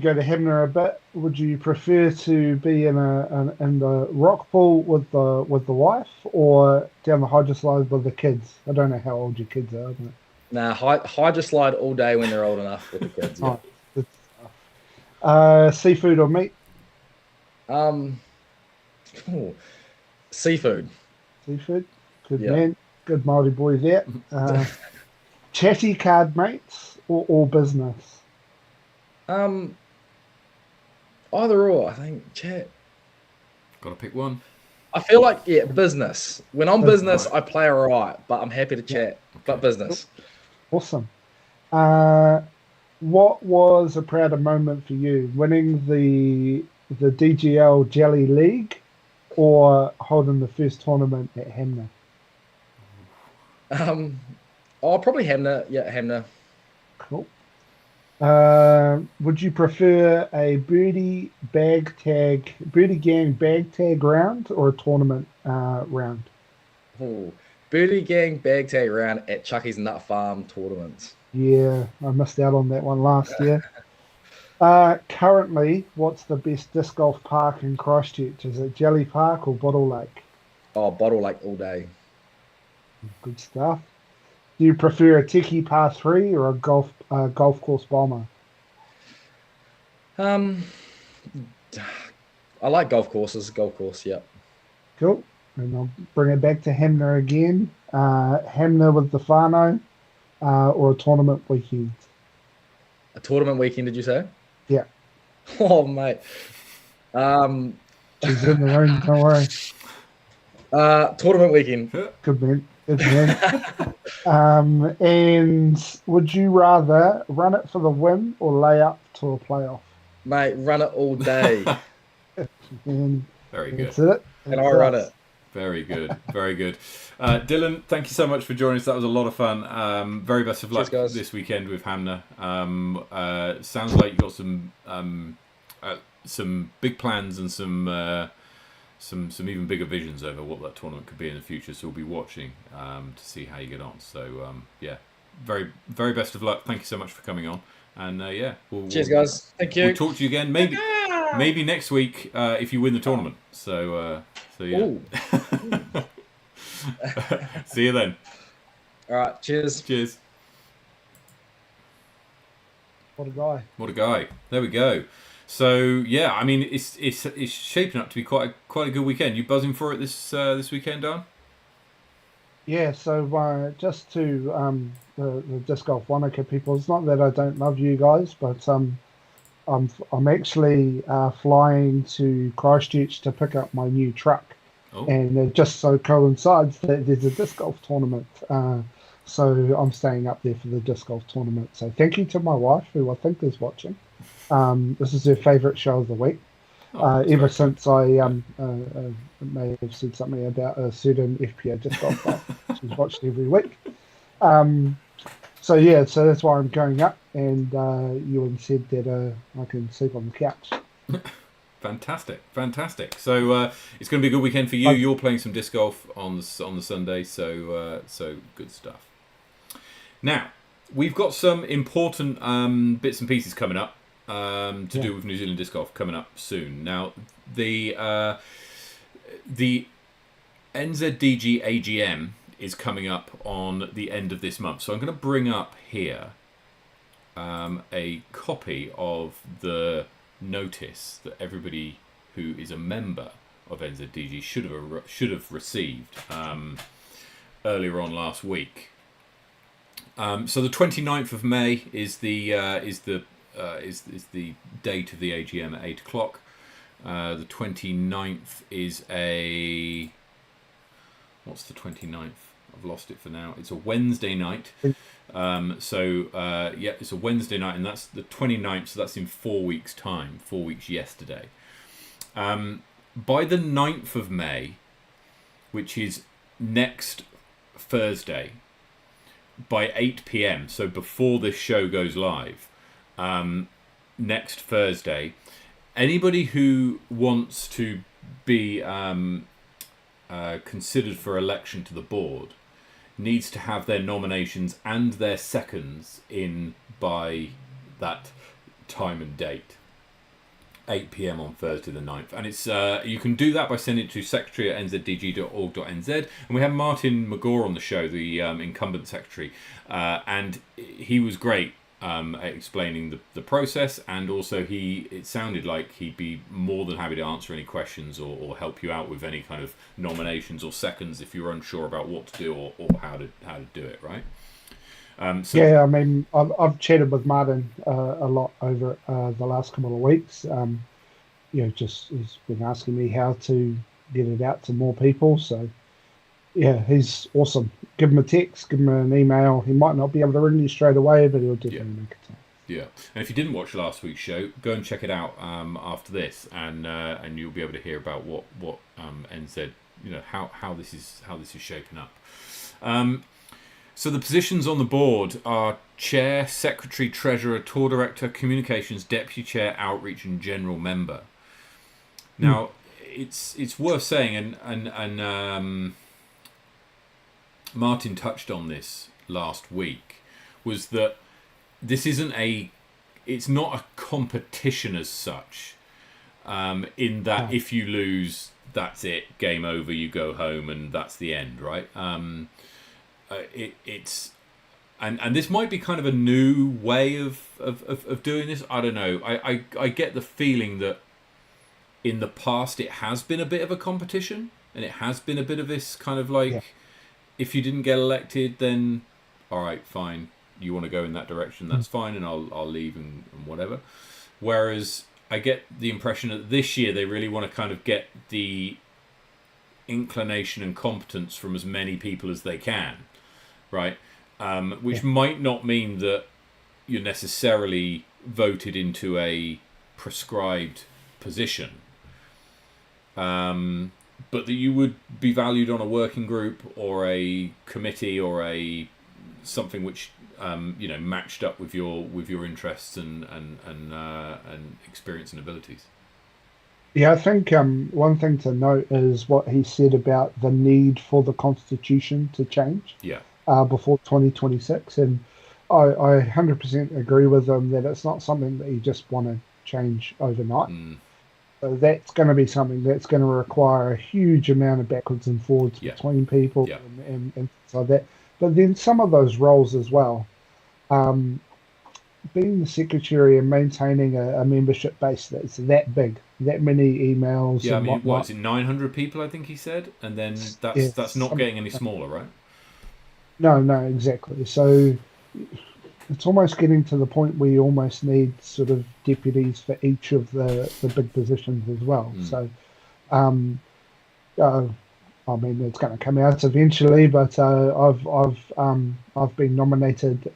go to Hanmer a bit. Would you prefer to be in the rock pool with the wife, or down the hydroslide with the kids? I don't know how old your kids are. But... Nah, hydroslide all day when they're old enough with the kids. Yeah. Good stuff. Seafood or meat? Seafood. Seafood. Good Yeah. man. Good Māori boy there. Chatty card mates or all business? Either or, I think. Chat. Got to pick one. I feel like business. When I'm business, I play alright, but I'm happy to chat. But business. Awesome. What was a prouder moment for you? Winning the DGL Jelly League or holding the first tournament at Hanmer? Probably Hanmer. Yeah, Hanmer. Cool. Would you prefer a birdie gang bag tag round or a tournament round? Ooh. Birdie gang bag tag round at Chucky's Nut Farm tournaments. Yeah, I missed out on that one last year. Currently, what's the best disc golf park in Christchurch? Is it Jelly Park or Bottle Lake? Oh, Bottle Lake all day. Good stuff. Do you prefer a Tiki Par 3 or a golf course bomber? I like golf courses. Golf course, yeah. Cool. And I'll bring it back to Hanmer again. Hanmer with the whānau or a tournament weekend? A tournament weekend, did you say? Yeah. Oh, mate. She's in the room, don't worry. Tournament weekend. Good man. Good man. And would you rather run it for the win or lay up to a playoff? Mate, run it all day. And Very good. that's it. And I run it. Very good. Very good. Dylan, thank you so much for joining us. That was a lot of fun. Very best of luck Cheers, guys. this weekend with Hanmer. Sounds like you've got some big plans and some some even bigger visions over what that tournament could be in the future. So we'll be watching to see how you get on. So yeah, very very best of luck. Thank you so much for coming on. And yeah, Cheers, guys. Thank you. We'll talk to you again. Maybe next week if you win the tournament. So yeah. See you then. All right. Cheers. Cheers. What a guy. What a guy. There we go. So yeah, I mean it's shaping up to be quite a good weekend. You buzzing for it this weekend, Dan? Yeah, so just to the disc golf Wanaka people, it's not that I don't love you guys, but I'm actually flying to Christchurch to pick up my new truck, and it just so coincides that there's a disc golf tournament. So I'm staying up there for the disc golf tournament. So thank you to my wife, who I think is watching. This is her favourite show of the week. Ever since I may have said something about a certain FPO disc golf player. She's watched every week. So that's why I'm going up. And Ewan said that I can sleep on the couch. Fantastic. So it's going to be a good weekend for you. You're playing some disc golf on the Sunday, so good stuff. Now we've got some important bits and pieces coming up to do with New Zealand disc golf coming up soon. Now the NZDG AGM is coming up on the end of this month, so I'm going to bring up here a copy of the notice that everybody who is a member of NZDG should have received earlier on last week. So the 29th of May is the date of the AGM at 8 o'clock. The 29th is what's the 29th? I've lost it for now. It's a Wednesday night. It's a Wednesday night, and that's the 29th, so that's in 4 weeks' time, 4 weeks yesterday. By the 9th of May, which is next Thursday, by 8 p.m, so before this show goes live, next Thursday, anybody who wants to be considered for election to the board needs to have their nominations and their seconds in by that time and date, 8 p.m. on Thursday the 9th. And it's you can do that by sending it to secretary@nzdg.org.nz. And we have Martin McGaw on the show, the incumbent secretary, and he was great at explaining the process, and also it sounded like he'd be more than happy to answer any questions or help you out with any kind of nominations or seconds if you're unsure about what to do or how to do it, right? Yeah, I mean, I've chatted with Martin a lot over the last couple of weeks. Just he's been asking me how to get it out to more people. So, yeah, he's awesome. Give him a text, give him an email. He might not be able to ring you straight away, but he'll definitely make it time. Yeah, and if you didn't watch last week's show, go and check it out after this, and you'll be able to hear about what NZ, how this is shaping up. So the positions on the board are chair, secretary, treasurer, tour director, communications, deputy chair, outreach, and general member. Now, it's worth saying, and Martin touched on this last week, was that this it's not a competition as such, in that if you lose, that's it, game over, you go home, and that's the end, right? It's and this might be kind of a new way of doing this. I don't know. I get the feeling that in the past it has been a bit of a competition, and it has been a bit of this kind of like, if you didn't get elected, then all right, fine, you want to go in that direction, that's fine, and I'll leave and whatever. Whereas I get the impression that this year they really want to kind of get the inclination and competence from as many people as they can, right? Which might not mean that you're necessarily voted into a prescribed position, but that you would be valued on a working group or a committee or something which matched up with your interests and experience and abilities. Yeah, I think one thing to note is what he said about the need for the constitution to change Yeah. before 2026, and I 100% agree with him that it's not something that you just want to change overnight. Mm, So that's going to be something that's going to require a huge amount of backwards and forwards yeah. between people Yeah. and things like that. But then some of those roles as well. Um, Being the secretary and maintaining a membership base that's that big, that many emails Yeah, I and mean, what whatnot. is it, 900 people, I think he said? And then Yeah, that's not getting any smaller, right? no, no, exactly. So it's almost getting to the point where you almost need sort of deputies for each of the big positions as well. Mm, So um, uh, I mean, it's going to come out eventually, but I've been nominated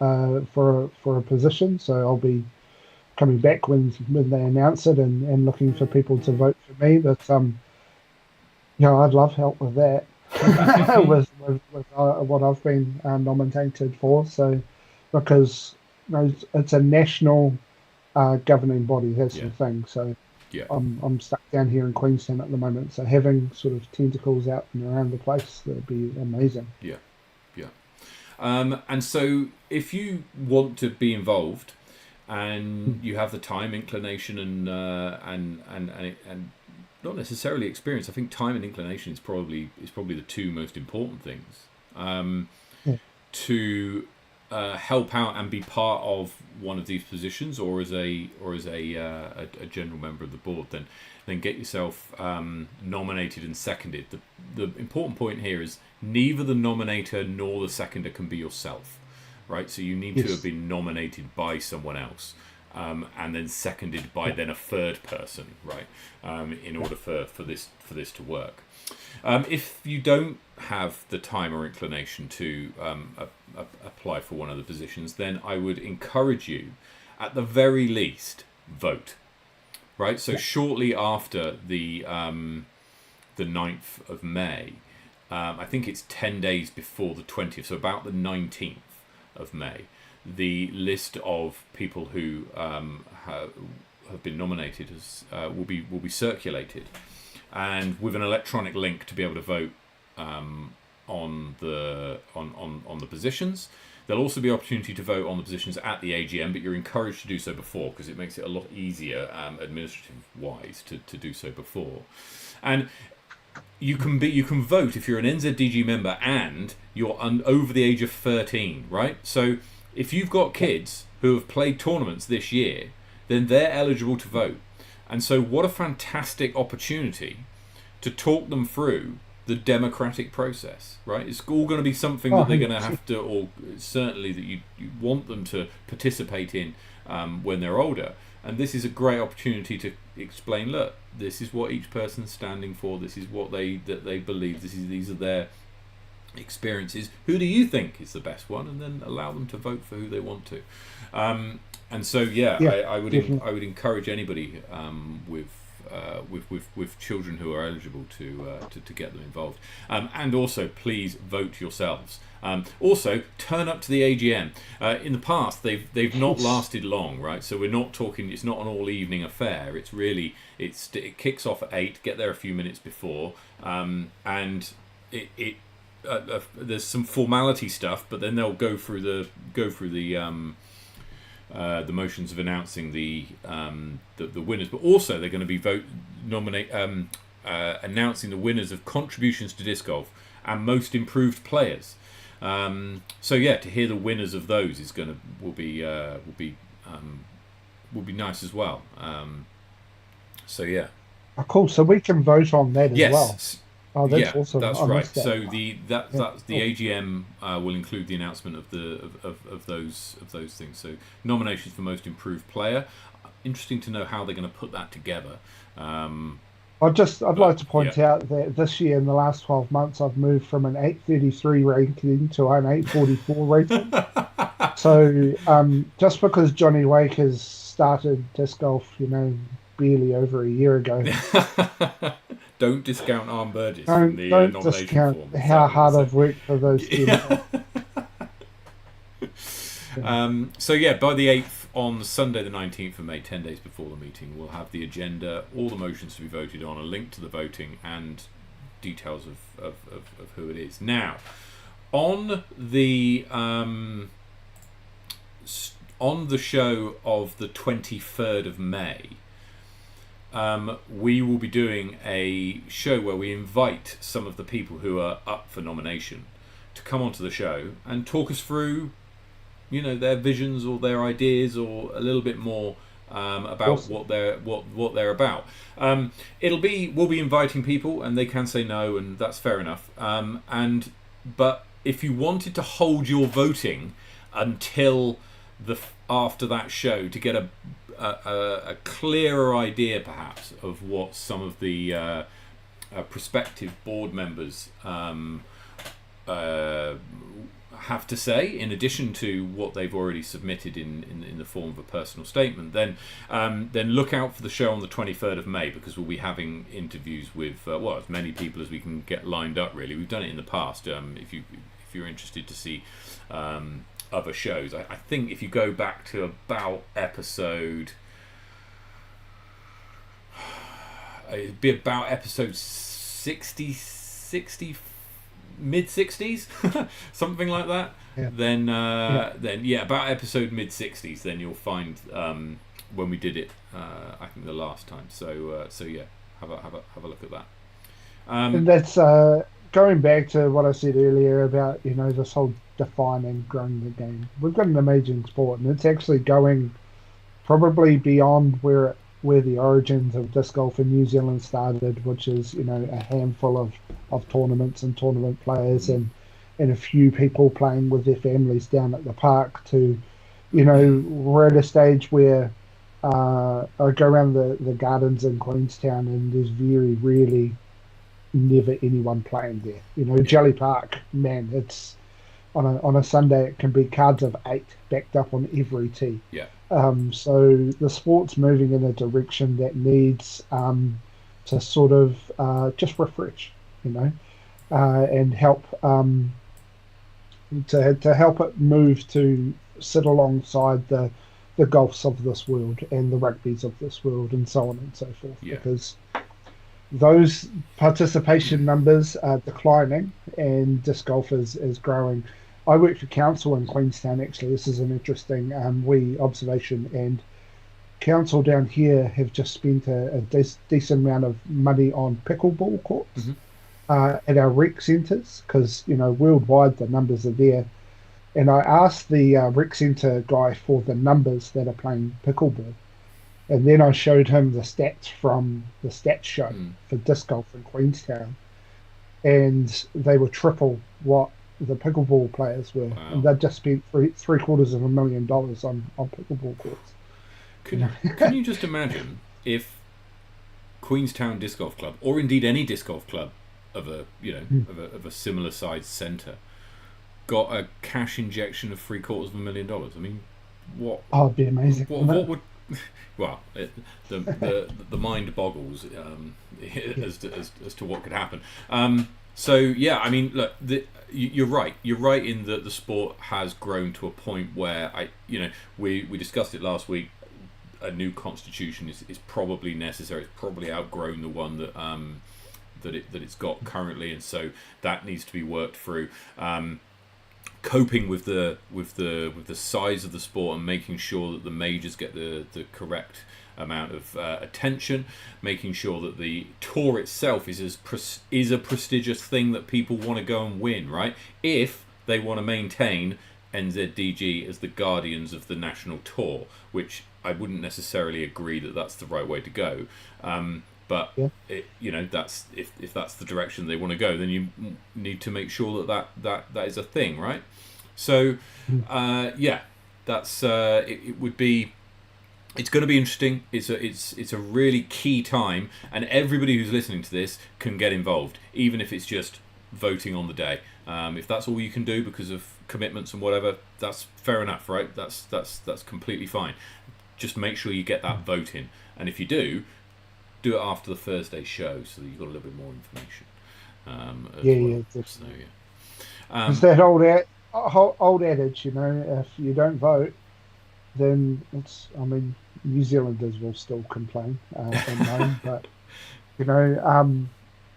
for a position, so I'll be coming back when they announce it and looking for people to vote for me. But I'd love help with that, with what I've been nominated for. So because it's a national governing body, that's yeah. the thing. So Yeah. I'm stuck down here in Queenstown at the moment. So having sort of tentacles out and around the place, that'd be amazing. Yeah. Yeah. And so if you want to be involved and you have the time, inclination, and not necessarily experience, I think time and inclination is probably the two most important things Yeah. to help out and be part of one of these positions, or as a general member of the board. Then get yourself nominated and seconded. The important point here is neither the nominator nor the seconder can be yourself, right? So you need to have Yes. been nominated by someone else, and then seconded by then a third person, right? In order for this to work. If you don't have the time or inclination to apply for one of the positions, then I would encourage you, at the very least, vote. Right. So shortly after the 9th of May, I think it's 10 days before the 20th, so about the 19th of May, the list of people who have been nominated will be circulated, and with an electronic link to be able to vote on the positions. There'll also be opportunity to vote on the positions at the AGM, but you're encouraged to do so before, because it makes it a lot easier administrative-wise to do so before. And you can vote if you're an NZDG member and you're over the age of 13, right? So if you've got kids who have played tournaments this year, then they're eligible to vote. And so what a fantastic opportunity to talk them through the democratic process, right? It's all going to be something that they're going to have to, or certainly that you want them to participate in when they're older. And this is a great opportunity to explain, look, this is what each person's standing for, this is what they believe, these are their experiences. Who do you think is the best one? And then allow them to vote for who they want to. And so, I would encourage anybody with children who are eligible to get them involved, and also please vote yourselves. Also, turn up to the AGM. In the past, they've not lasted long, right? So we're not talking. It's not an all evening affair. It's really it kicks off at 8. Get there a few minutes before, and there's some formality stuff, but then they'll go through the motions of announcing the winners, but also they're going to be announcing the winners of contributions to disc golf and most improved players. To hear the winners of those will be nice as well. Oh, cool. So we can vote on that as well. Yes. Oh, that's awesome. That's I right. missed that. So the AGM will include the announcement of those things. So nominations for most improved player. Interesting to know how they're going to put that together. I'd like to point out that this year, in the last 12 months, I've moved from an 833 ranking to an 844 rating. So just because Johnny Wake has started disc golf, barely over a year ago. Don't discount Arne Burgess Don't, from the don't nomination discount form. how hard I've worked for those two. By the 8th on Sunday the 19th of May, 10 days before the meeting, we'll have the agenda, all the motions to be voted on, a link to the voting, and details of who it is. Now, on the show of the 23rd of May, we will be doing a show where we invite some of the people who are up for nomination to come onto the show and talk us through, their visions or their ideas, or a little bit more about awesome. what they're about. We'll be inviting people, and they can say no, and that's fair enough. But if you wanted to hold your voting until after that show to get a clearer idea, perhaps, of what some of the prospective board members have to say, in addition to what they've already submitted in the form of a personal statement, then look out for the show on the 23rd of May, because we'll be having interviews with as many people as we can get lined up. Really, we've done it in the past. If you're interested to see other shows, I think if you go back to about episode, it'd be about episode 60 mid-60s, something like that. Yeah. Then about episode mid-60s, then you'll find when we did it, I think the last time. So yeah, have a look at that. And that's going back to what I said earlier about this whole defining, growing the game. We've got an amazing sport, and it's actually going probably beyond where the origins of disc golf in New Zealand started, which is a handful of tournaments and tournament players and a few people playing with their families down at the park, to we're at a stage where I go around the gardens in Queenstown, and there's very rarely never anyone playing there. Jelly Park, man, it's on a Sunday it can be cards of 8 backed up on every tee. Yeah. So the sport's moving in a direction that needs to sort of just refresh, and help to help it move to sit alongside the golfs of this world and the rugbies of this world, and so on and so forth. Yeah. Because those participation numbers are declining, and disc golf is growing. I work for council in Queenstown, actually. This is an interesting wee observation, and council down here have just spent a decent amount of money on pickleball courts at our rec centres, because worldwide the numbers are there. And I asked the rec centre guy for the numbers that are playing pickleball, and then I showed him the stats from the stats show for disc golf in Queenstown, and they were triple what the pickleball players were. Wow. And they'd just spent $750,000 on pickleball courts. Can you just imagine if Queenstown Disc Golf Club, or indeed any disc golf club of a similar sized centre, got a cash injection of $750,000? I mean, what? Oh, it'd be amazing. What would? Well, the mind boggles as to what could happen. So yeah, I mean, look, you're right. You're right in that the sport has grown to a point where we discussed it last week. A new constitution is probably necessary. It's probably outgrown the one that it's got currently, and so that needs to be worked through. Coping with the size of the sport and making sure that the majors get the correct amount of attention, making sure that the tour itself is a prestigious thing that people want to go and win, right? If they want to maintain NZDG as the guardians of the national tour, which I wouldn't necessarily agree that that's the right way to go. But that's if that's the direction they want to go, then you need to make sure that is a thing, right? So, that's it would be. It's going to be interesting. It's a really key time, and everybody who's listening to this can get involved, even if it's just voting on the day. If that's all you can do because of commitments and whatever, that's fair enough, right? That's completely fine. Just make sure you get that vote in, and if you do it after the Thursday show, so that you've got a little bit more information. It's that old adage, if you don't vote, then New Zealanders will still complain and moan, but you know,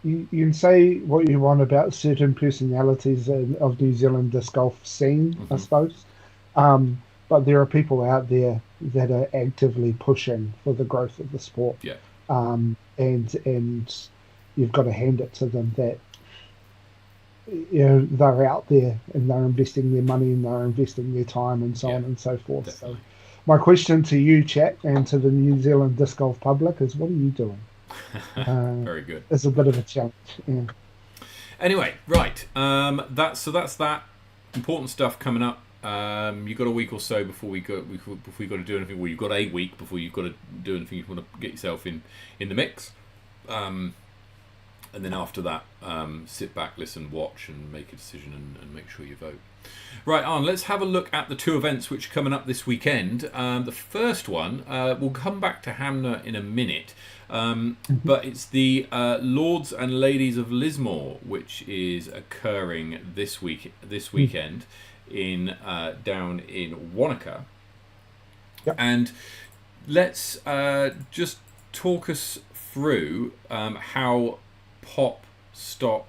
you can say what you want about certain personalities of New Zealand disc golf scene, I suppose, but there are people out there that are actively pushing for the growth of the sport, Yeah. and you've got to hand it to them that they're out there and they're investing their money and they're investing their time and so on and so forth. Definitely. So, my question to you, chat, and to the New Zealand disc golf public is, what are you doing? Very good. It's a bit of a challenge. Yeah. Anyway, right. That's that important stuff coming up. You've got a week or so before we got to do anything. Well, you've got a week before you've got to do anything. You want to get yourself in the mix. And then after that, sit back, listen, watch, and make a decision and make sure you vote. Right, Arne, let's have a look at the two events which are coming up this weekend. The first one, we'll come back to Hanmer in a minute, but it's the Lords and Ladies of Lismore, which is occurring this weekend in down in Wanaka. Yep. And let's just talk us through how pop, drop,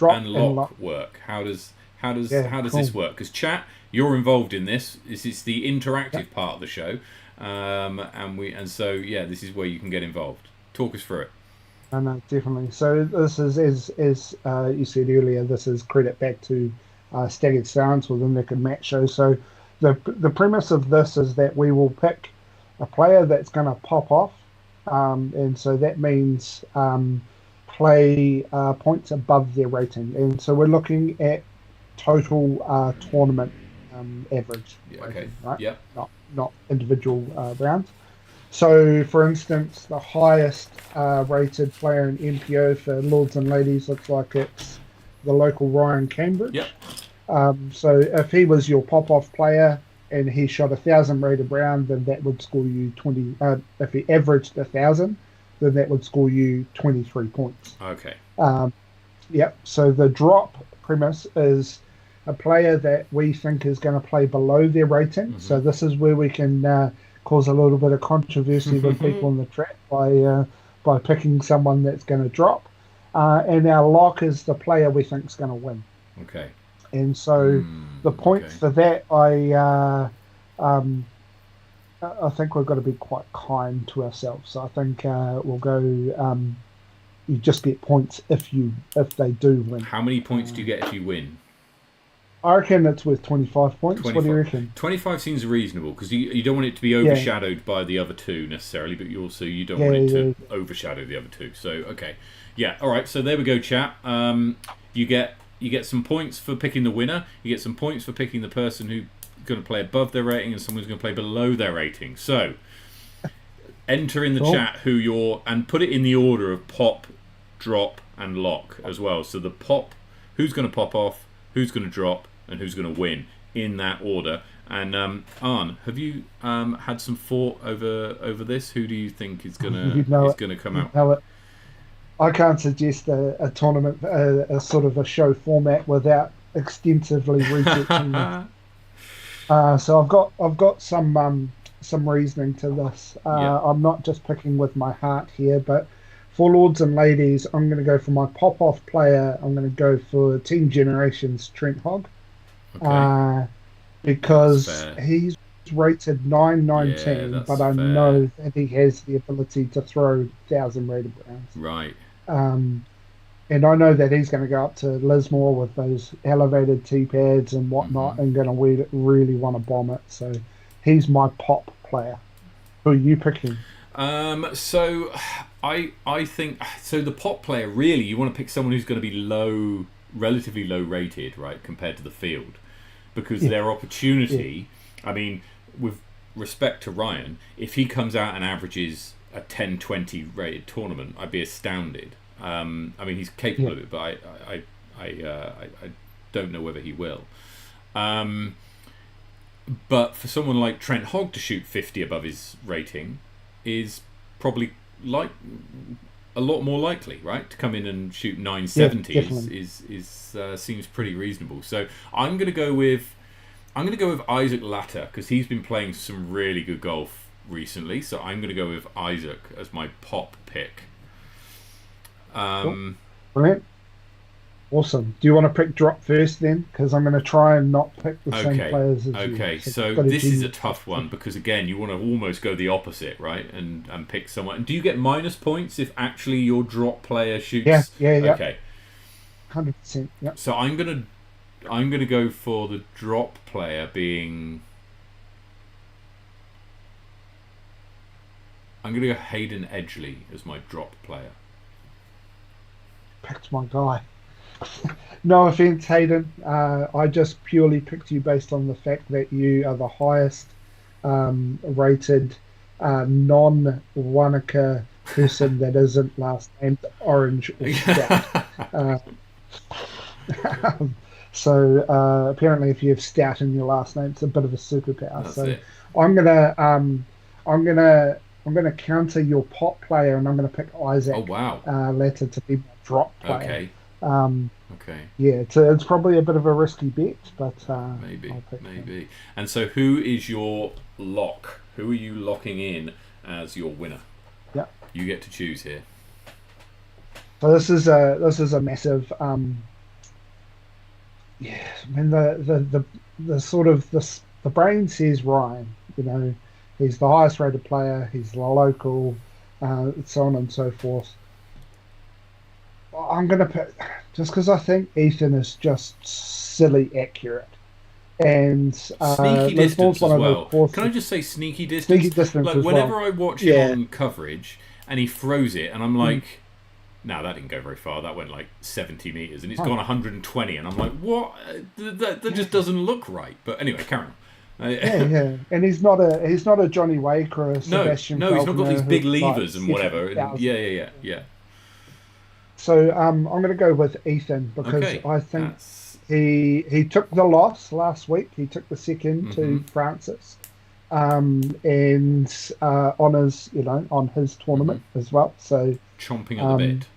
and lock work. How does this work? Because chat, you're involved in this. This is the interactive part of the show, so this is where you can get involved. Talk us through it. No, definitely. So this is, as you said earlier, this is credit back to Staggered Stance with the Nick and Matt show. So the premise of this is that we will pick a player that's going to pop off, and so that means play points above their rating, and so we're looking at total tournament average rating, right? Yeah. Not individual rounds. So, for instance, the highest rated player in MPO for Lords and Ladies looks like it's the local Ryan Cambridge. Yep. So if he was your pop-off player and he shot 1,000 rated round, then that would score you 20. If he averaged 1,000, then that would score you 23 points. Okay. Yep. So the drop premise is a player that we think is going to play below their rating. Mm-hmm. So this is where we can cause a little bit of controversy with people in the chat by picking someone that's going to drop. And our lock is the player we think is going to win. Okay. And so the points for that, I think we've got to be quite kind to ourselves. So I think we'll go. You just get points if they do win. How many points do you get if you win? I reckon it's worth 25 points. 25. What do you reckon? 25 seems reasonable because you don't want it to be overshadowed by the other two necessarily, but you don't want it to overshadow the other two. So okay, all right. So there we go, chat. You get some points for picking the winner. You get some points for picking the person who's going to play above their rating and someone who's going to play below their rating. So enter in the chat who you're and put it in the order of pop, drop, and lock as well. So the pop, who's going to pop off, who's going to drop, and who's going to win in that order. And Arne, have you had some thought over this? Who do you think is going to come out? I can't suggest a tournament, a sort of a show format without extensively researching this. So I've got some reasoning to this. I'm not just picking with my heart here, but for Lords and Ladies, I'm going to go for my pop-off player. I'm going to go for Team Generations Trent Hogg, because he's rated 919, but I know that he has the ability to throw 1,000 rated rounds. Right. And I know that he's going to go up to Lismore with those elevated T-pads and whatnot, and going to really want to bomb it. So he's my pop player. Who are you picking? So I think the pop player, really you want to pick someone who's going to be relatively low rated, right, compared to the field, because their opportunity, I mean, with respect to Ryan, if he comes out and averages a 10-20 rated tournament, I'd be astounded. I mean, he's capable of it, but I don't know whether he will. But for someone like Trent Hogg to shoot 50 above his rating is probably a lot more likely, right? To come in and shoot 970 is seems pretty reasonable. So I'm going to go with I'm going to go with Isaac Latter because he's been playing some really good golf recently. So I'm going to go with Isaac as my pop pick. Cool. Brilliant. Awesome. Do you want to pick drop first then? Because I'm going to try and not pick the same players as you. Okay, so this is a tough one because, again, you want to almost go the opposite, right? And pick someone. And do you get minus points if actually your drop player shoots? Yeah. Okay. 100%. Yeah. So I'm gonna go for the drop player being. I'm gonna go Hayden Edgley as my drop player. Picked my guy. No offense, Hayden. I just purely picked you based on the fact that you are the highest rated non-Wanaka person that isn't last named Orange or Stout. So apparently, if you have Stout in your last name, it's a bit of a superpower. That's so it. I'm gonna counter your pop player, and I'm gonna pick Isaac. Oh wow! Later to be my drop player. Okay. Okay. Yeah, it's probably a bit of a risky bet, but maybe. And so, who is your lock? Who are you locking in as your winner? Yeah, you get to choose here. So this is a massive. Yeah, I mean the sort of the brain says Ryan. You know, he's the highest rated player. He's the local, so on and so forth. I'm going to pick, just because I think Ethan is just silly accurate. And sneaky distance as well. Can I just say sneaky distance? Sneaky distance like as whenever well. I watch him on coverage and he throws it, and I'm like, no, that didn't go very far. That went like 70 metres, and it's gone 120, and I'm like, what? That just doesn't look right. But anyway, carry on. Yeah. And he's not a Johnny Wake or a Sebastian. No, he's not got these big levers and whatever. Yeah. So I'm going to go with Ethan because I think he took the loss last week. He took the second to Francis, and on his tournament as well. So chomping at the bit.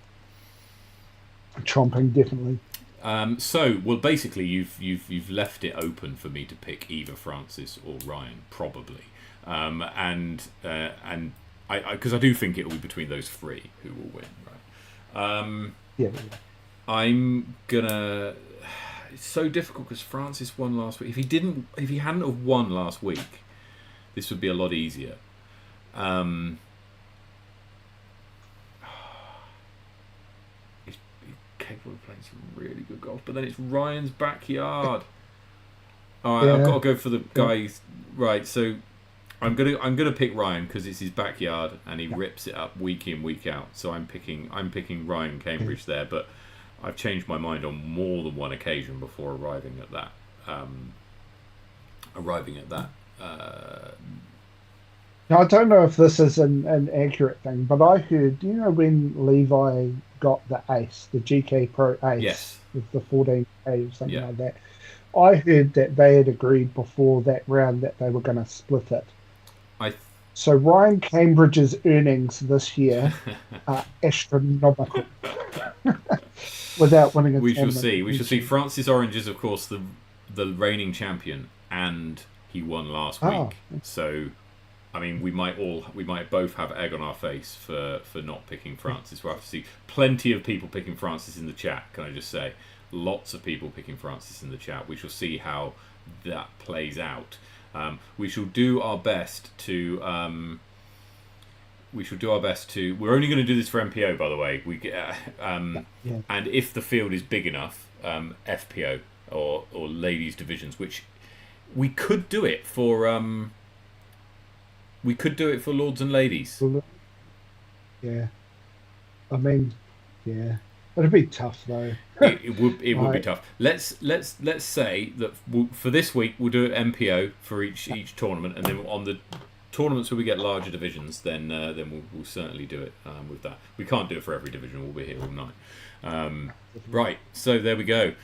Chomping definitely. Well, basically, you've left it open for me to pick either Francis or Ryan, probably, and because I do think it will be between those three who will win. Yeah. I'm gonna. It's so difficult because Francis won last week. If he hadn't have won last week, this would be a lot easier. He's capable of playing some really good golf, but then it's Ryan's backyard. All right, I've got to go for the guy. Right, so I'm gonna pick Ryan because it's his backyard and he rips it up week in, week out. So I'm picking Ryan Cambridge there, but I've changed my mind on more than one occasion before arriving at that. Now I don't know if this is an accurate thing, but I heard. Do you know when Levi got the ace, the GK Pro ace, yes, with the 14K or something like that? I heard that they had agreed before that round that they were going to split it. So Ryan Cambridge's earnings this year are astronomical. Without winning a we tournament. We shall see. Francis Orange is, of course, the reigning champion, and he won last week. So, I mean, we might both have egg on our face for not picking Francis. We'll have to see. Plenty of people picking Francis in the chat. Can I just say, lots of people picking Francis in the chat. We shall see how that plays out. We shall do our best to. We're only going to do this for MPO, by the way. And if the field is big enough, FPO or ladies divisions, which we could do it for. We could do it for lords and ladies. Yeah, I mean, yeah, it'd be tough though. It would be tough. Let's say that for this week we'll do it MPO for each tournament, and then on the tournaments where we get larger divisions, then we'll certainly do it with that. We can't do it for every division. We'll be here all night. Right. So there we go.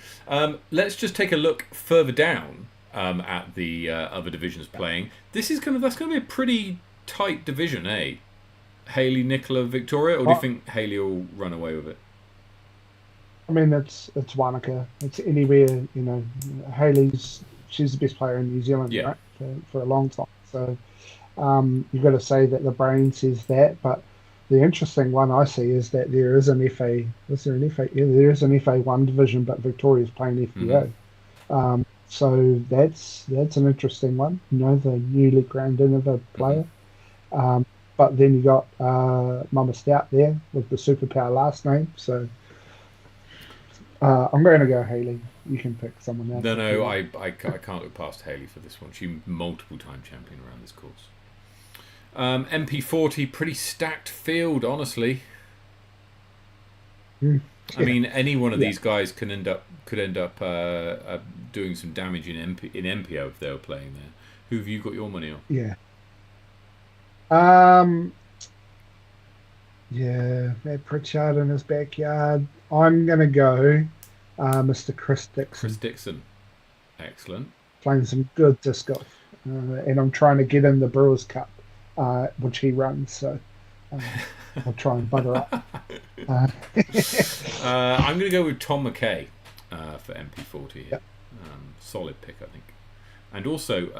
Let's just take a look further down at the other divisions playing. That's going to be a pretty tight division, eh? Haley, Nicola, Victoria, or do you think Haley will run away with it? I mean, it's Wanaka. It's anywhere, Haley's she's the best player in New Zealand, Yeah. right, for a long time. So you've got to say that the brain says that. But the interesting one I see is that there is an FA. Is there an FA? Yeah, there is an FA1 division, but Victoria's playing Hmm. FBO. So that's an interesting one. You know, the newly ground in of a Hmm. player. Um, but then you got Mama Stout there with the superpower last name. So I'm going to go Haley. You can pick someone else No, if you no, want. I can't look past Haley for this one. She multiple time champion around this course. MP40, pretty stacked field, honestly. Mm, I yeah, mean, any one of yeah, these guys could end up doing some damage in MPO if they were playing there. Who have you got your money on? yeah. Um, yeah, Matt Pritchard in his backyard. I'm going to go Mr. Chris Chris Dixon, Dixon, excellent. playing some good disc golf. And I'm trying to get in the Brewers Cup, which he runs. So I'll try and butter up. Uh, I'm going to go with Tom McKay for MP40 yeah, here. Solid pick, I think. And also,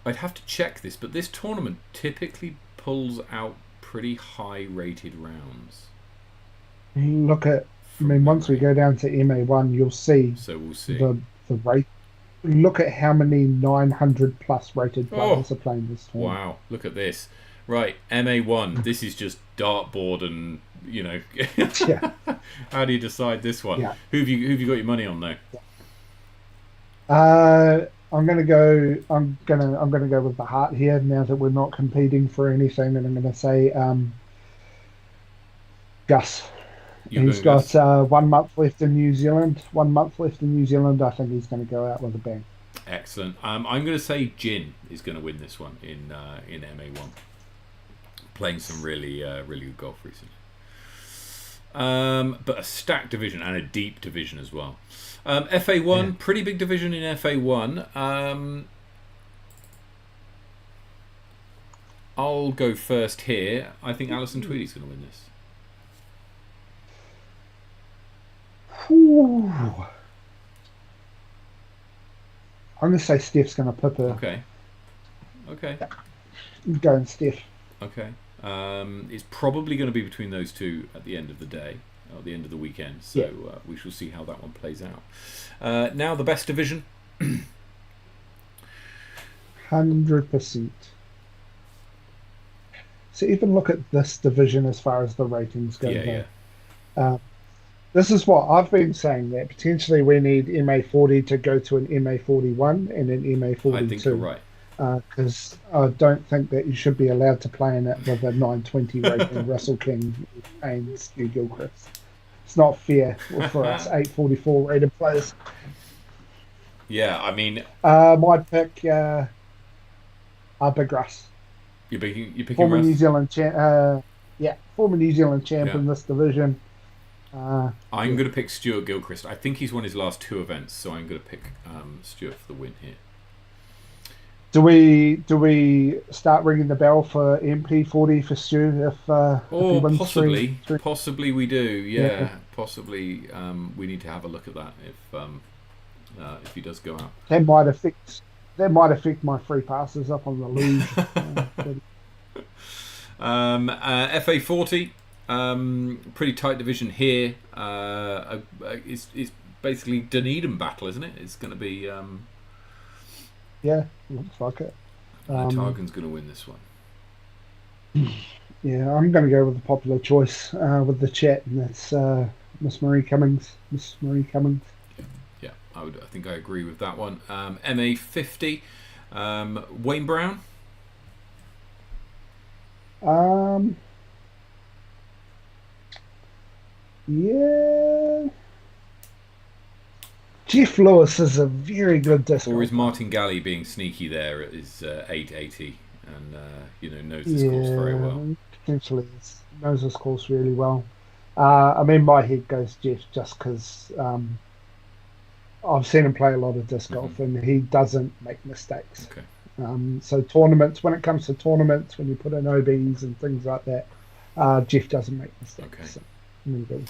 I'd have to check this, but this tournament typically pulls out pretty high-rated rounds look at, I from mean, once we memory. go down to MA1, you'll see So we'll see. the rate. Look at how many 900 plus rated Oh, players are playing this tournament. wow! Look at this. Right, MA1. This is just dartboard, and Yeah, how do you decide this one? yeah. Who've you got your money on though? I'm gonna go. I'm gonna go with the heart here. Now that we're not competing for anything, and I'm gonna say Gus. You're He's going got Gus. 1 month left in New Zealand. 1 month left in New Zealand. I think he's going to go out with a bang. Excellent. I'm going to say Jin is going to win this one in MA1. Playing some really good golf recently. But a stacked division and a deep division as well. FA1, Yeah. pretty big division in FA1. I'll go first here. I think Alison Tweedy's going to win this. Whew. I'm going to say Steph's going to pip her. Okay. Okay. Going Steph. Okay. It's probably going to be between those two at the end of the day, or the end of the weekend. So Yeah, we shall see how that one plays out. Now the best division. 100%. So even look at this division as far as the ratings go, Yeah, yeah. though. Uh, this is what I've been saying, that potentially we need MA40 to go to an MA41 and an I think you're MA42. right. Because I don't think that you should be allowed to play in it with a 920 rating Russell King and Stu Gilchrist. It's not fair for us 844 rated players. Yeah, I mean, My pick, Big Russ, you're picking former New Russ. Zealand champ. Yeah, former New Zealand champ Yeah, in this division. I'm Yeah. going to pick Stuart Gilchrist. I think he's won his last two events, so I'm going to pick Stuart for the win here. Do we start ringing the bell for MP40 for Stu if he Or wins possibly, three? possibly we do. Yeah, Yeah, possibly we need to have a look at that if he does go out. that might affect my free passes up on the luge. But FA40, pretty tight division here. It's basically Dunedin battle, isn't it? It's going to be yeah, looks like it. Um, Targan's going to win this one. yeah, I'm going to go with the popular choice with the chat, and that's Miss Marie Cummings. Miss Marie Cummings. Yeah, I think I agree with that one. MA50, Wayne Brown. Um, yeah, Jeff Lewis is a very good disc Or is golfer. Martin Galley being sneaky there at his 880 and knows this course very Yeah, well? potentially knows this course really well. I mean, my head goes Jeff just because I've seen him play a lot of disc Hmm. golf and he doesn't make mistakes. Okay. So tournaments, when it comes to tournaments, when you put in OBs and things like that, Jeff doesn't make Okay. mistakes. So I'm gonna go.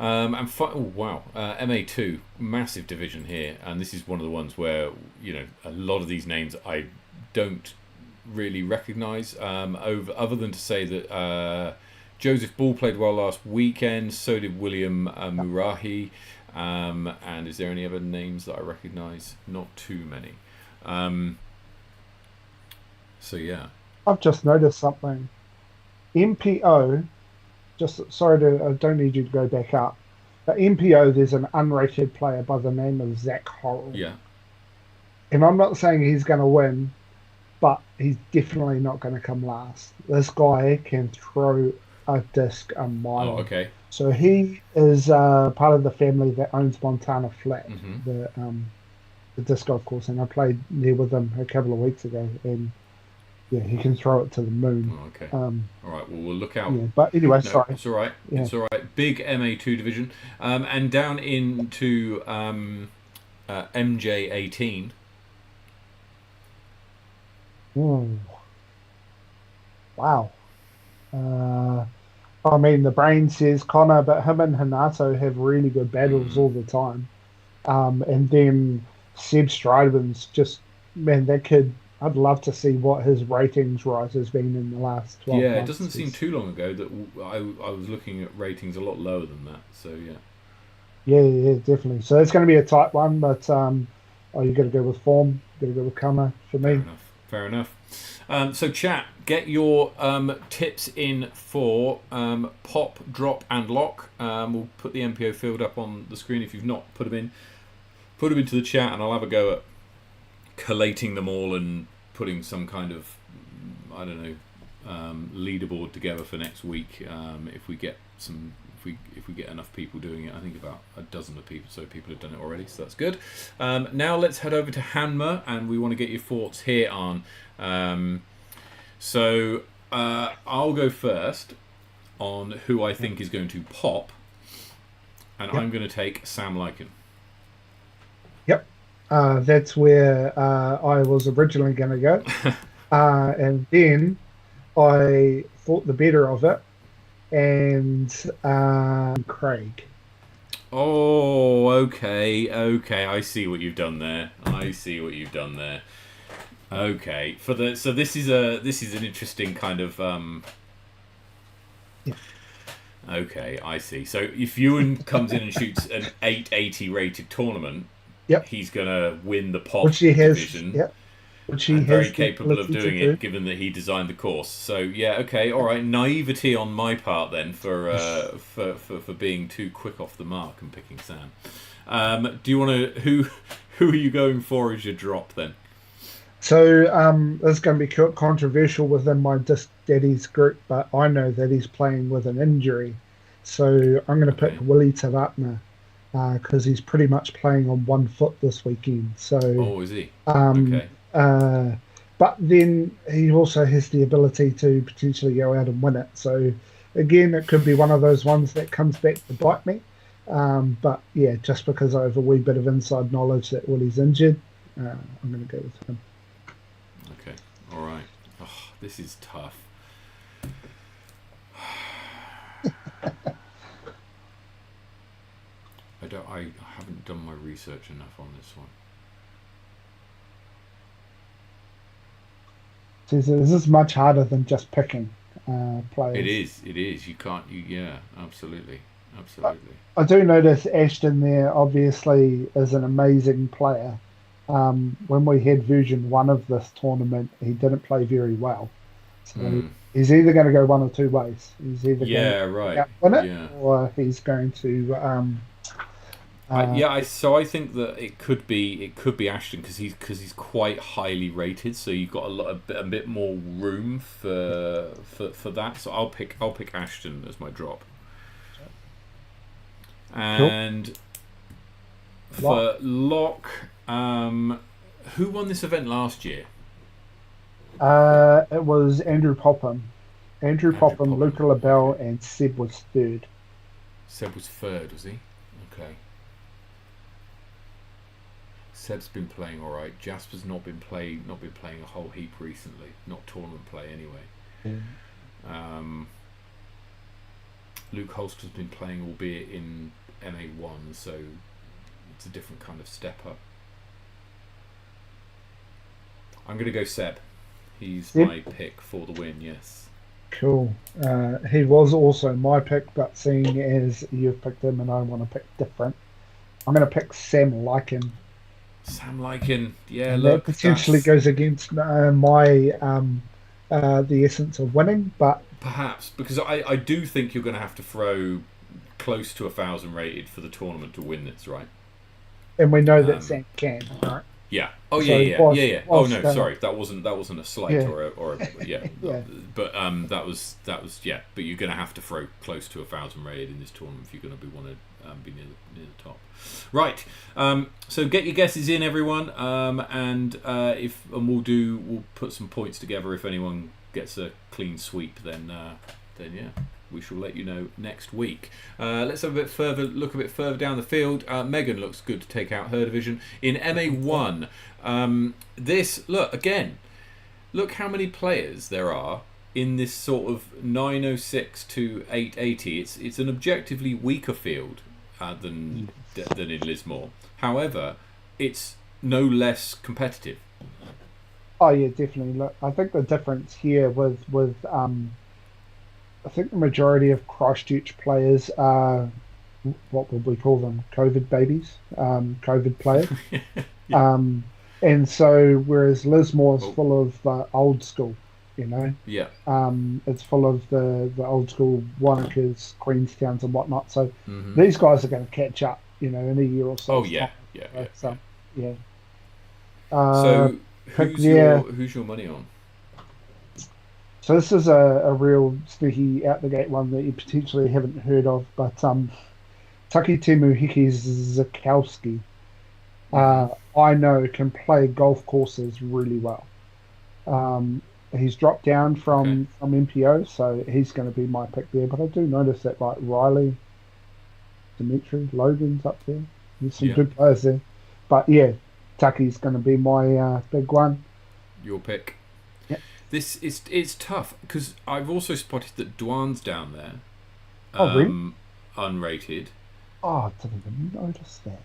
MA2, massive division here, and this is one of the ones where a lot of these names I don't really recognise. Other than to say that Joseph Ball played well last weekend, so did William Murahi. And is there any other names that I recognise? Not too many. So yeah, I've just noticed something. MPO. I don't need you to go back up. But MPO, there's an unrated player by the name of Zach Horrell. yeah. And I'm not saying he's going to win, but he's definitely not going to come last. This guy can throw a disc a mile. Oh, okay. So he is part of the family that owns Montana Flat, Mm-hmm. the disc golf course. And I played there with him a couple of weeks ago. And yeah, he can throw it to the moon. Oh, okay. All right. Well, we'll look out. Yeah, but anyway, No, sorry. it's all right. Yeah. It's all right. Big MA2 division, and down into MJ18. Ooh. Wow. I mean, the brain says Connor, but him and Hanato have really good battles all the time. And then Seb Strideman's just, man, that kid, I'd love to see what his ratings rise has been in the last 12 months. Yeah, it doesn't seem too long ago that I was looking at ratings a lot lower than that. So yeah. Yeah, definitely. So it's going to be a tight one, but you got to go with form, got to go with Connor for me. Fair enough. So chat, get your tips in for pop, drop, and lock. We'll put the MPO field up on the screen if you've not put them in. Put them into the chat, and I'll have a go at collating them all and putting some kind of, I don't know, leaderboard together for next week. If we get enough people doing it, I think about a dozen of people, so people have done it already, so that's good. Now let's head over to Hanmer, and we want to get your thoughts here on. So I'll go first on who I think is going to pop, and I'm going to take Sam Lycan. Yep. That's where I was originally going to go. And then I thought the better of it, and Craig. Oh, okay. I see what you've done there. Okay, so this is an interesting kind of. Yeah. Okay, I see. So if Ewan comes in and shoots an 880 rated tournament, yep, he's gonna win the pop which he has, division. Yep. Which he and has very capable of doing it, given that he designed the course. So yeah, okay, all right. Naivety on my part then for being too quick off the mark and picking Sam. Do you want to who are you going for as your drop then? So this is going to be controversial within my Disc Daddies group, but I know that he's playing with an injury. So I'm going to pick Willie Taratna because he's pretty much playing on 1 foot this weekend. So is he? Okay. But then he also has the ability to potentially go out and win it. So again, it could be one of those ones that comes back to bite me. But yeah, just because I have a wee bit of inside knowledge that Willie's injured, I'm going to go with him. Okay, all right. Oh, this is tough. I haven't done my research enough on this one. This is much harder than just picking players. It is. You can't. Yeah, absolutely. I do notice Ashton there obviously is an amazing player. When we had version 1 of this tournament, he didn't play very well. So he's either going to go one or two ways. He's either going to win it, or he's going to. So I think that it could be Ashton because he's quite highly rated. So you've got a bit more room for that. So I'll pick Ashton as my drop. And for lock, who won this event last year? It was Andrew Popham. Andrew Popham, Luca LaBelle, and Seb was third. Seb was third, was he? Okay. Seb's been playing all right. Jasper's not been playing a whole heap recently. Not tournament play anyway. Luke Holster's been playing, albeit in MA1, so it's a different kind of step up. I'm going to go Seb. He's my pick for the win, yes. Cool. He was also my pick, but seeing as you've picked him and I want to pick different, I'm going to pick Sam Lykin. Sam Lykin, yeah, And look. that potentially goes against my the essence of winning, but perhaps, because I do think you're going to have to throw close to 1,000 rated for the tournament to win this, right? And we know that Sam can, right? Yeah. Oh, So yeah. Oh whilst, no, sorry, that wasn't a slight Yeah. or a yeah. Yeah. But that was yeah. But you're going to have to throw close to 1,000 rated in this tournament if you're going to be be near the top. Right. So get your guesses in, everyone. And we'll put some points together if anyone gets a clean sweep. Then yeah. We shall let you know next week. Let's have look a bit further down the field. Megan looks good to take out her division. In MA1, look how many players there are in this sort of 906 to 880. It's an objectively weaker field than in Lismore. However, it's no less competitive. Oh yeah, definitely. Look, I think the difference here with I think the majority of Christchurch players are, what would we call them? COVID babies, COVID players. Yeah. And so, whereas Lismore's full of old school, you know, Yeah. it's full of the old school Wanakers, Queenstowns, and whatnot. So Mm-hmm. these guys are going to catch up, in a year or so. Oh yeah. So, yeah. So who's your money on? So this is a real sneaky out the gate one that you potentially haven't heard of, but Takitemu Zakowski, I know can play golf courses really well. He's dropped down from MPO, so he's going to be my pick there. But I do notice that like Riley, Dimitri, Logan's up there. There's some good players there. But yeah, Taki's going to be my big one. Your pick. Yeah. It's tough because I've also spotted that Dwan's down there. Oh, really? Unrated. Oh, I didn't even notice that.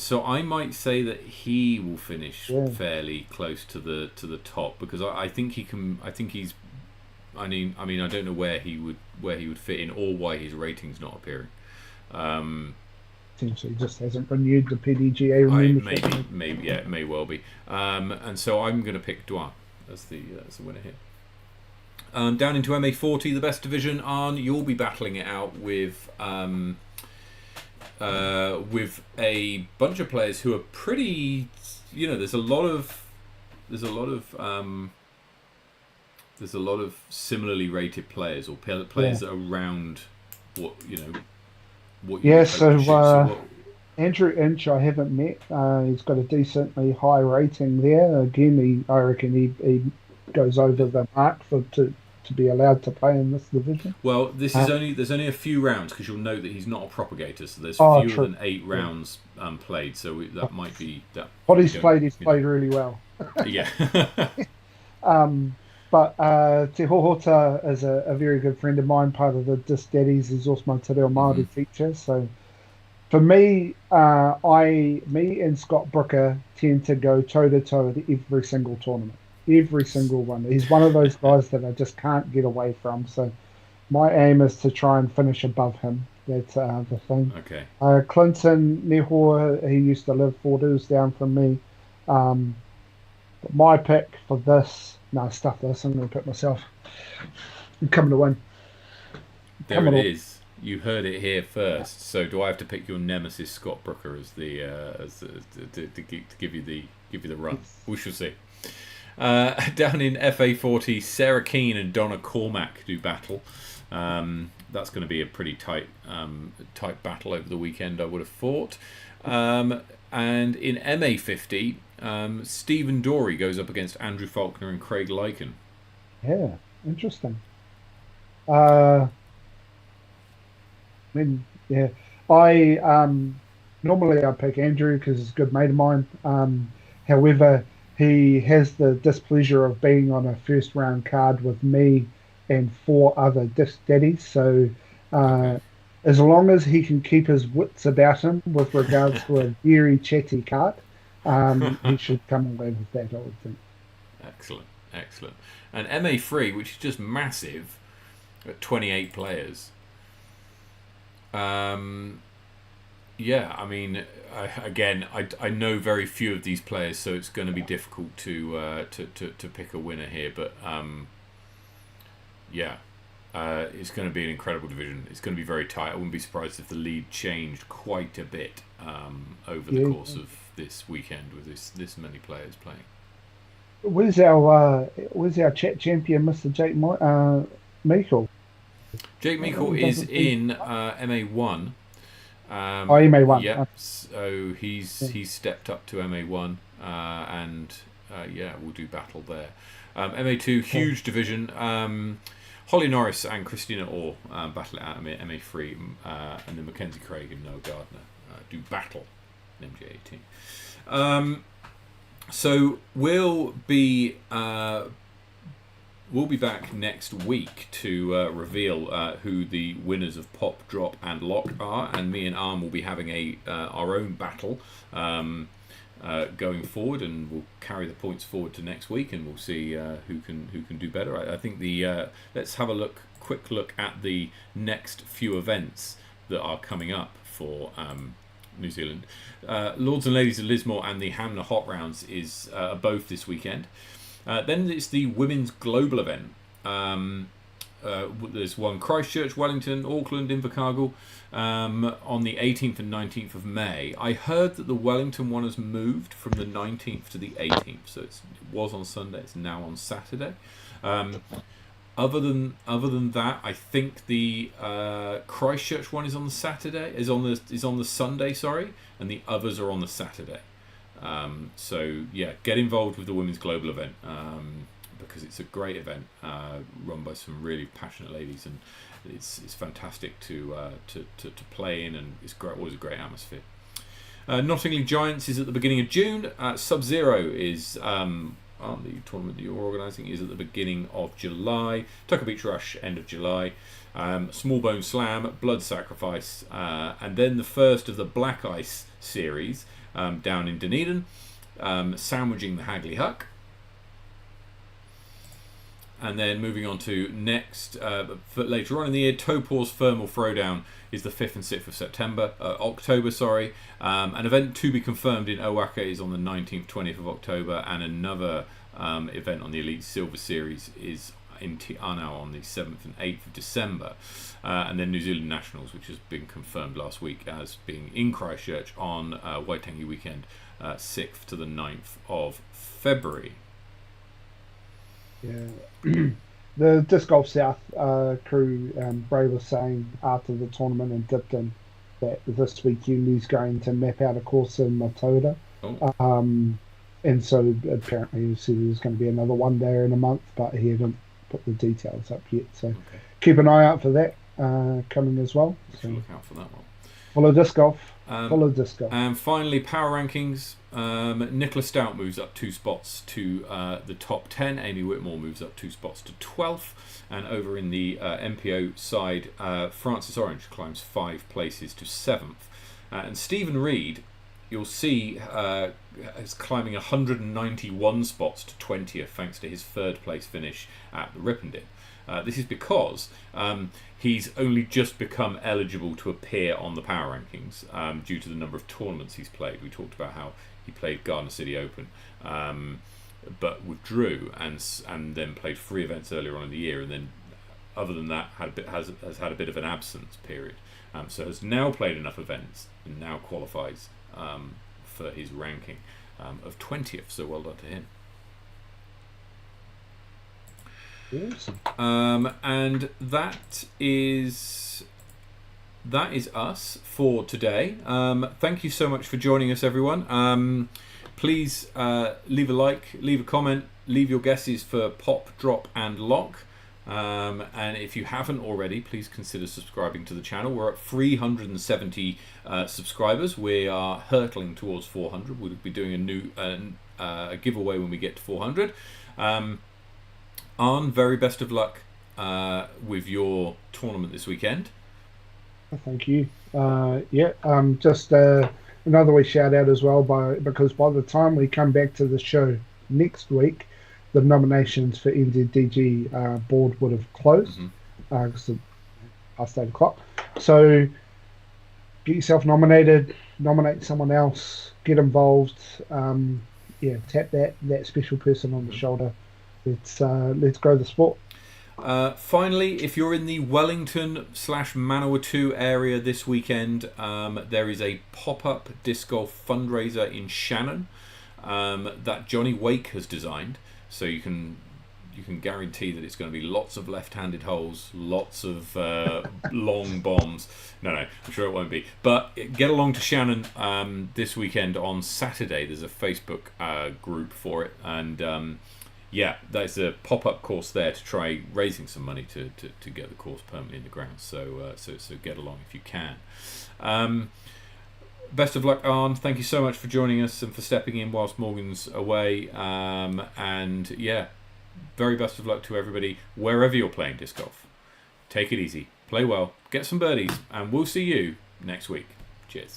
So I might say that he will finish fairly close to the top because I think he can. I think he's. I mean, I don't know where he would fit in or why his rating's not appearing. Seems he just hasn't renewed the PDGA membership. Maybe it may well be. And so I'm going to pick Dwan as the winner here. Down into MA40, the best division. Arne, you'll be battling it out with a bunch of players who are pretty. There's a lot of similarly rated players or players that are around what you so Andrew Inch I haven't met. He's got a decently high rating there. Again, I reckon he goes over the mark to be allowed to play in this division. Well, there's only a few rounds because you'll note that he's not a propagator, so there's fewer than 8 rounds played. So that might be that. What he's played really well. Yeah. But Te Hohota is a very good friend of mine, part of the Dis Daddies. He's also my Te Reo Māori teacher. So for me, me and Scott Brooker tend to go toe-to-toe at every single tournament. Every single one. He's one of those guys that I just can't get away from. So my aim is to try and finish above him. That's the thing. Okay. Clinton Nehoa, he used to live 4 doors down from me. But my pick for this... No, stuff this. I'm going to pick myself. I'm coming to win. There it is. You heard it here first. So do I have to pick your nemesis Scott Brooker as the to give you the run? We shall see. Down in FA40, Sarah Keane and Donna Cormack do battle. That's going to be a pretty tight battle over the weekend, I would have thought. And in MA50, Stephen Dorey goes up against Andrew Faulkner and Craig Lycan. Yeah, interesting. I normally I pick Andrew because he's a good mate of mine. However, he has the displeasure of being on a first round card with me and 4 other disc daddies. So Uh, as long as he can keep his wits about him with regards to a very chatty cart, he should come away with that, I would think. Excellent, excellent. And MA3, which is just massive, at 28 players. Yeah, I mean, I know very few of these players, so it's going to be difficult to pick a winner here. But yeah, it's going to be an incredible division. It's going to be very tight. I wouldn't be surprised if the lead changed quite a bit over the course of this weekend with this many players playing. Where's our chat champion, Mr. Jake Meikle? Jake Meikle is in MA1. MA1. Yeah, so he's stepped up to MA1, and yeah, we'll do battle there. MA2, huge division. Holly Norris and Christina Orr battle it out in MA3, and then Mackenzie Craig and Noah Gardner do battle in MJ18. So we'll be back next week to reveal who the winners of Pop, Drop, and Lock are, and me and Arm will be having our own battle going forward, and we'll carry the points forward to next week, and we'll see who can do better. I think let's have a quick look at the next few events that are coming up for New Zealand. Lords and Ladies of Lismore and the Hanmer Hot Rounds is both this weekend. Then it's the Women's Global event. There's one Christchurch, Wellington, Auckland, Invercargill on the 18th and 19th of May. I heard that the Wellington one has moved from the 19th to the 18th, so it was on Sunday. It's now on Saturday. Other than that, I think the Christchurch one is on the Saturday. Is on the Sunday, sorry, and the others are on the Saturday. So yeah, get involved with the Women's Global event because it's a great event run by some really passionate ladies, and it's fantastic to play in, and it's always a great atmosphere. Nottingham Giants is at the beginning of June. Sub-Zero is the tournament that you're organising is at the beginning of July. Tucker Beach Rush end of July. Small Bone Slam, Blood Sacrifice, and then the first of the Black Ice series down in Dunedin, sandwiching the Hagley Huck. And then moving on to next, later on in the year, Topaw's Thermal Throwdown is the 5th and 6th of October. An event to be confirmed in Owaka is on the 19th, 20th of October, and another event on the Elite Silver Series is in Te Anau on the 7th and 8th of December. And then New Zealand Nationals, which has been confirmed last week as being in Christchurch on Waitangi weekend, 6th to the 9th of February. Yeah. The Disc Golf South crew, Bray was saying after the tournament in Dipton that this weekend he's going to map out a course in Matoda. And so apparently he said there's going to be another one there in a month, but he hadn't put the details up yet. So keep an eye out for that coming as well. So look out for that one. Follow Disc Golf. Follow Disc Golf. And finally, Power Rankings. Nicola Stout moves up 2 spots to the top 10. Amy Whitmore moves up 2 spots to 12th. And over in the MPO side, Francis Orange climbs 5 places to 7th. And Stephen Reed, you'll see, is climbing 191 spots to 20th thanks to his 3rd place finish at the Ripondip. This is because he's only just become eligible to appear on the Power Rankings due to the number of tournaments he's played. We talked about how he played Garden City Open, but withdrew and then played 3 events earlier on in the year, and then other than that has had a bit of an absence period. So has now played enough events and now qualifies for his ranking of 20th. So well done to him. Awesome. And that is us for today. Thank you so much for joining us, everyone. Please leave a like, leave a comment, leave your guesses for Pop, Drop, and Lock. And if you haven't already, please consider subscribing to the channel. We're at 370 subscribers. We are hurtling towards 400. We'll be doing a new giveaway when we get to 400. Arne, very best of luck with your tournament this weekend. Thank you. Just another wee shout out as well, because by the time we come back to the show next week, the nominations for NZDG board would have closed because past 8 o'clock. So get yourself nominated, nominate someone else, get involved. Tap that special person on the shoulder. Let's grow the sport. Finally, if you're in the Wellington/Manawatu area this weekend, there is a pop-up disc golf fundraiser in Shannon that Johnny Wake has designed. So you can guarantee that it's going to be lots of left-handed holes, lots of long bombs. No, I'm sure it won't be. But get along to Shannon this weekend on Saturday. There's a Facebook group for it, and there's a pop-up course there to try raising some money to get the course permanently in the ground. So get along if you can. Best of luck, Arne. Thank you so much for joining us and for stepping in whilst Morgan's away. Very best of luck to everybody wherever you're playing disc golf. Take it easy, play well, get some birdies, and we'll see you next week. Cheers.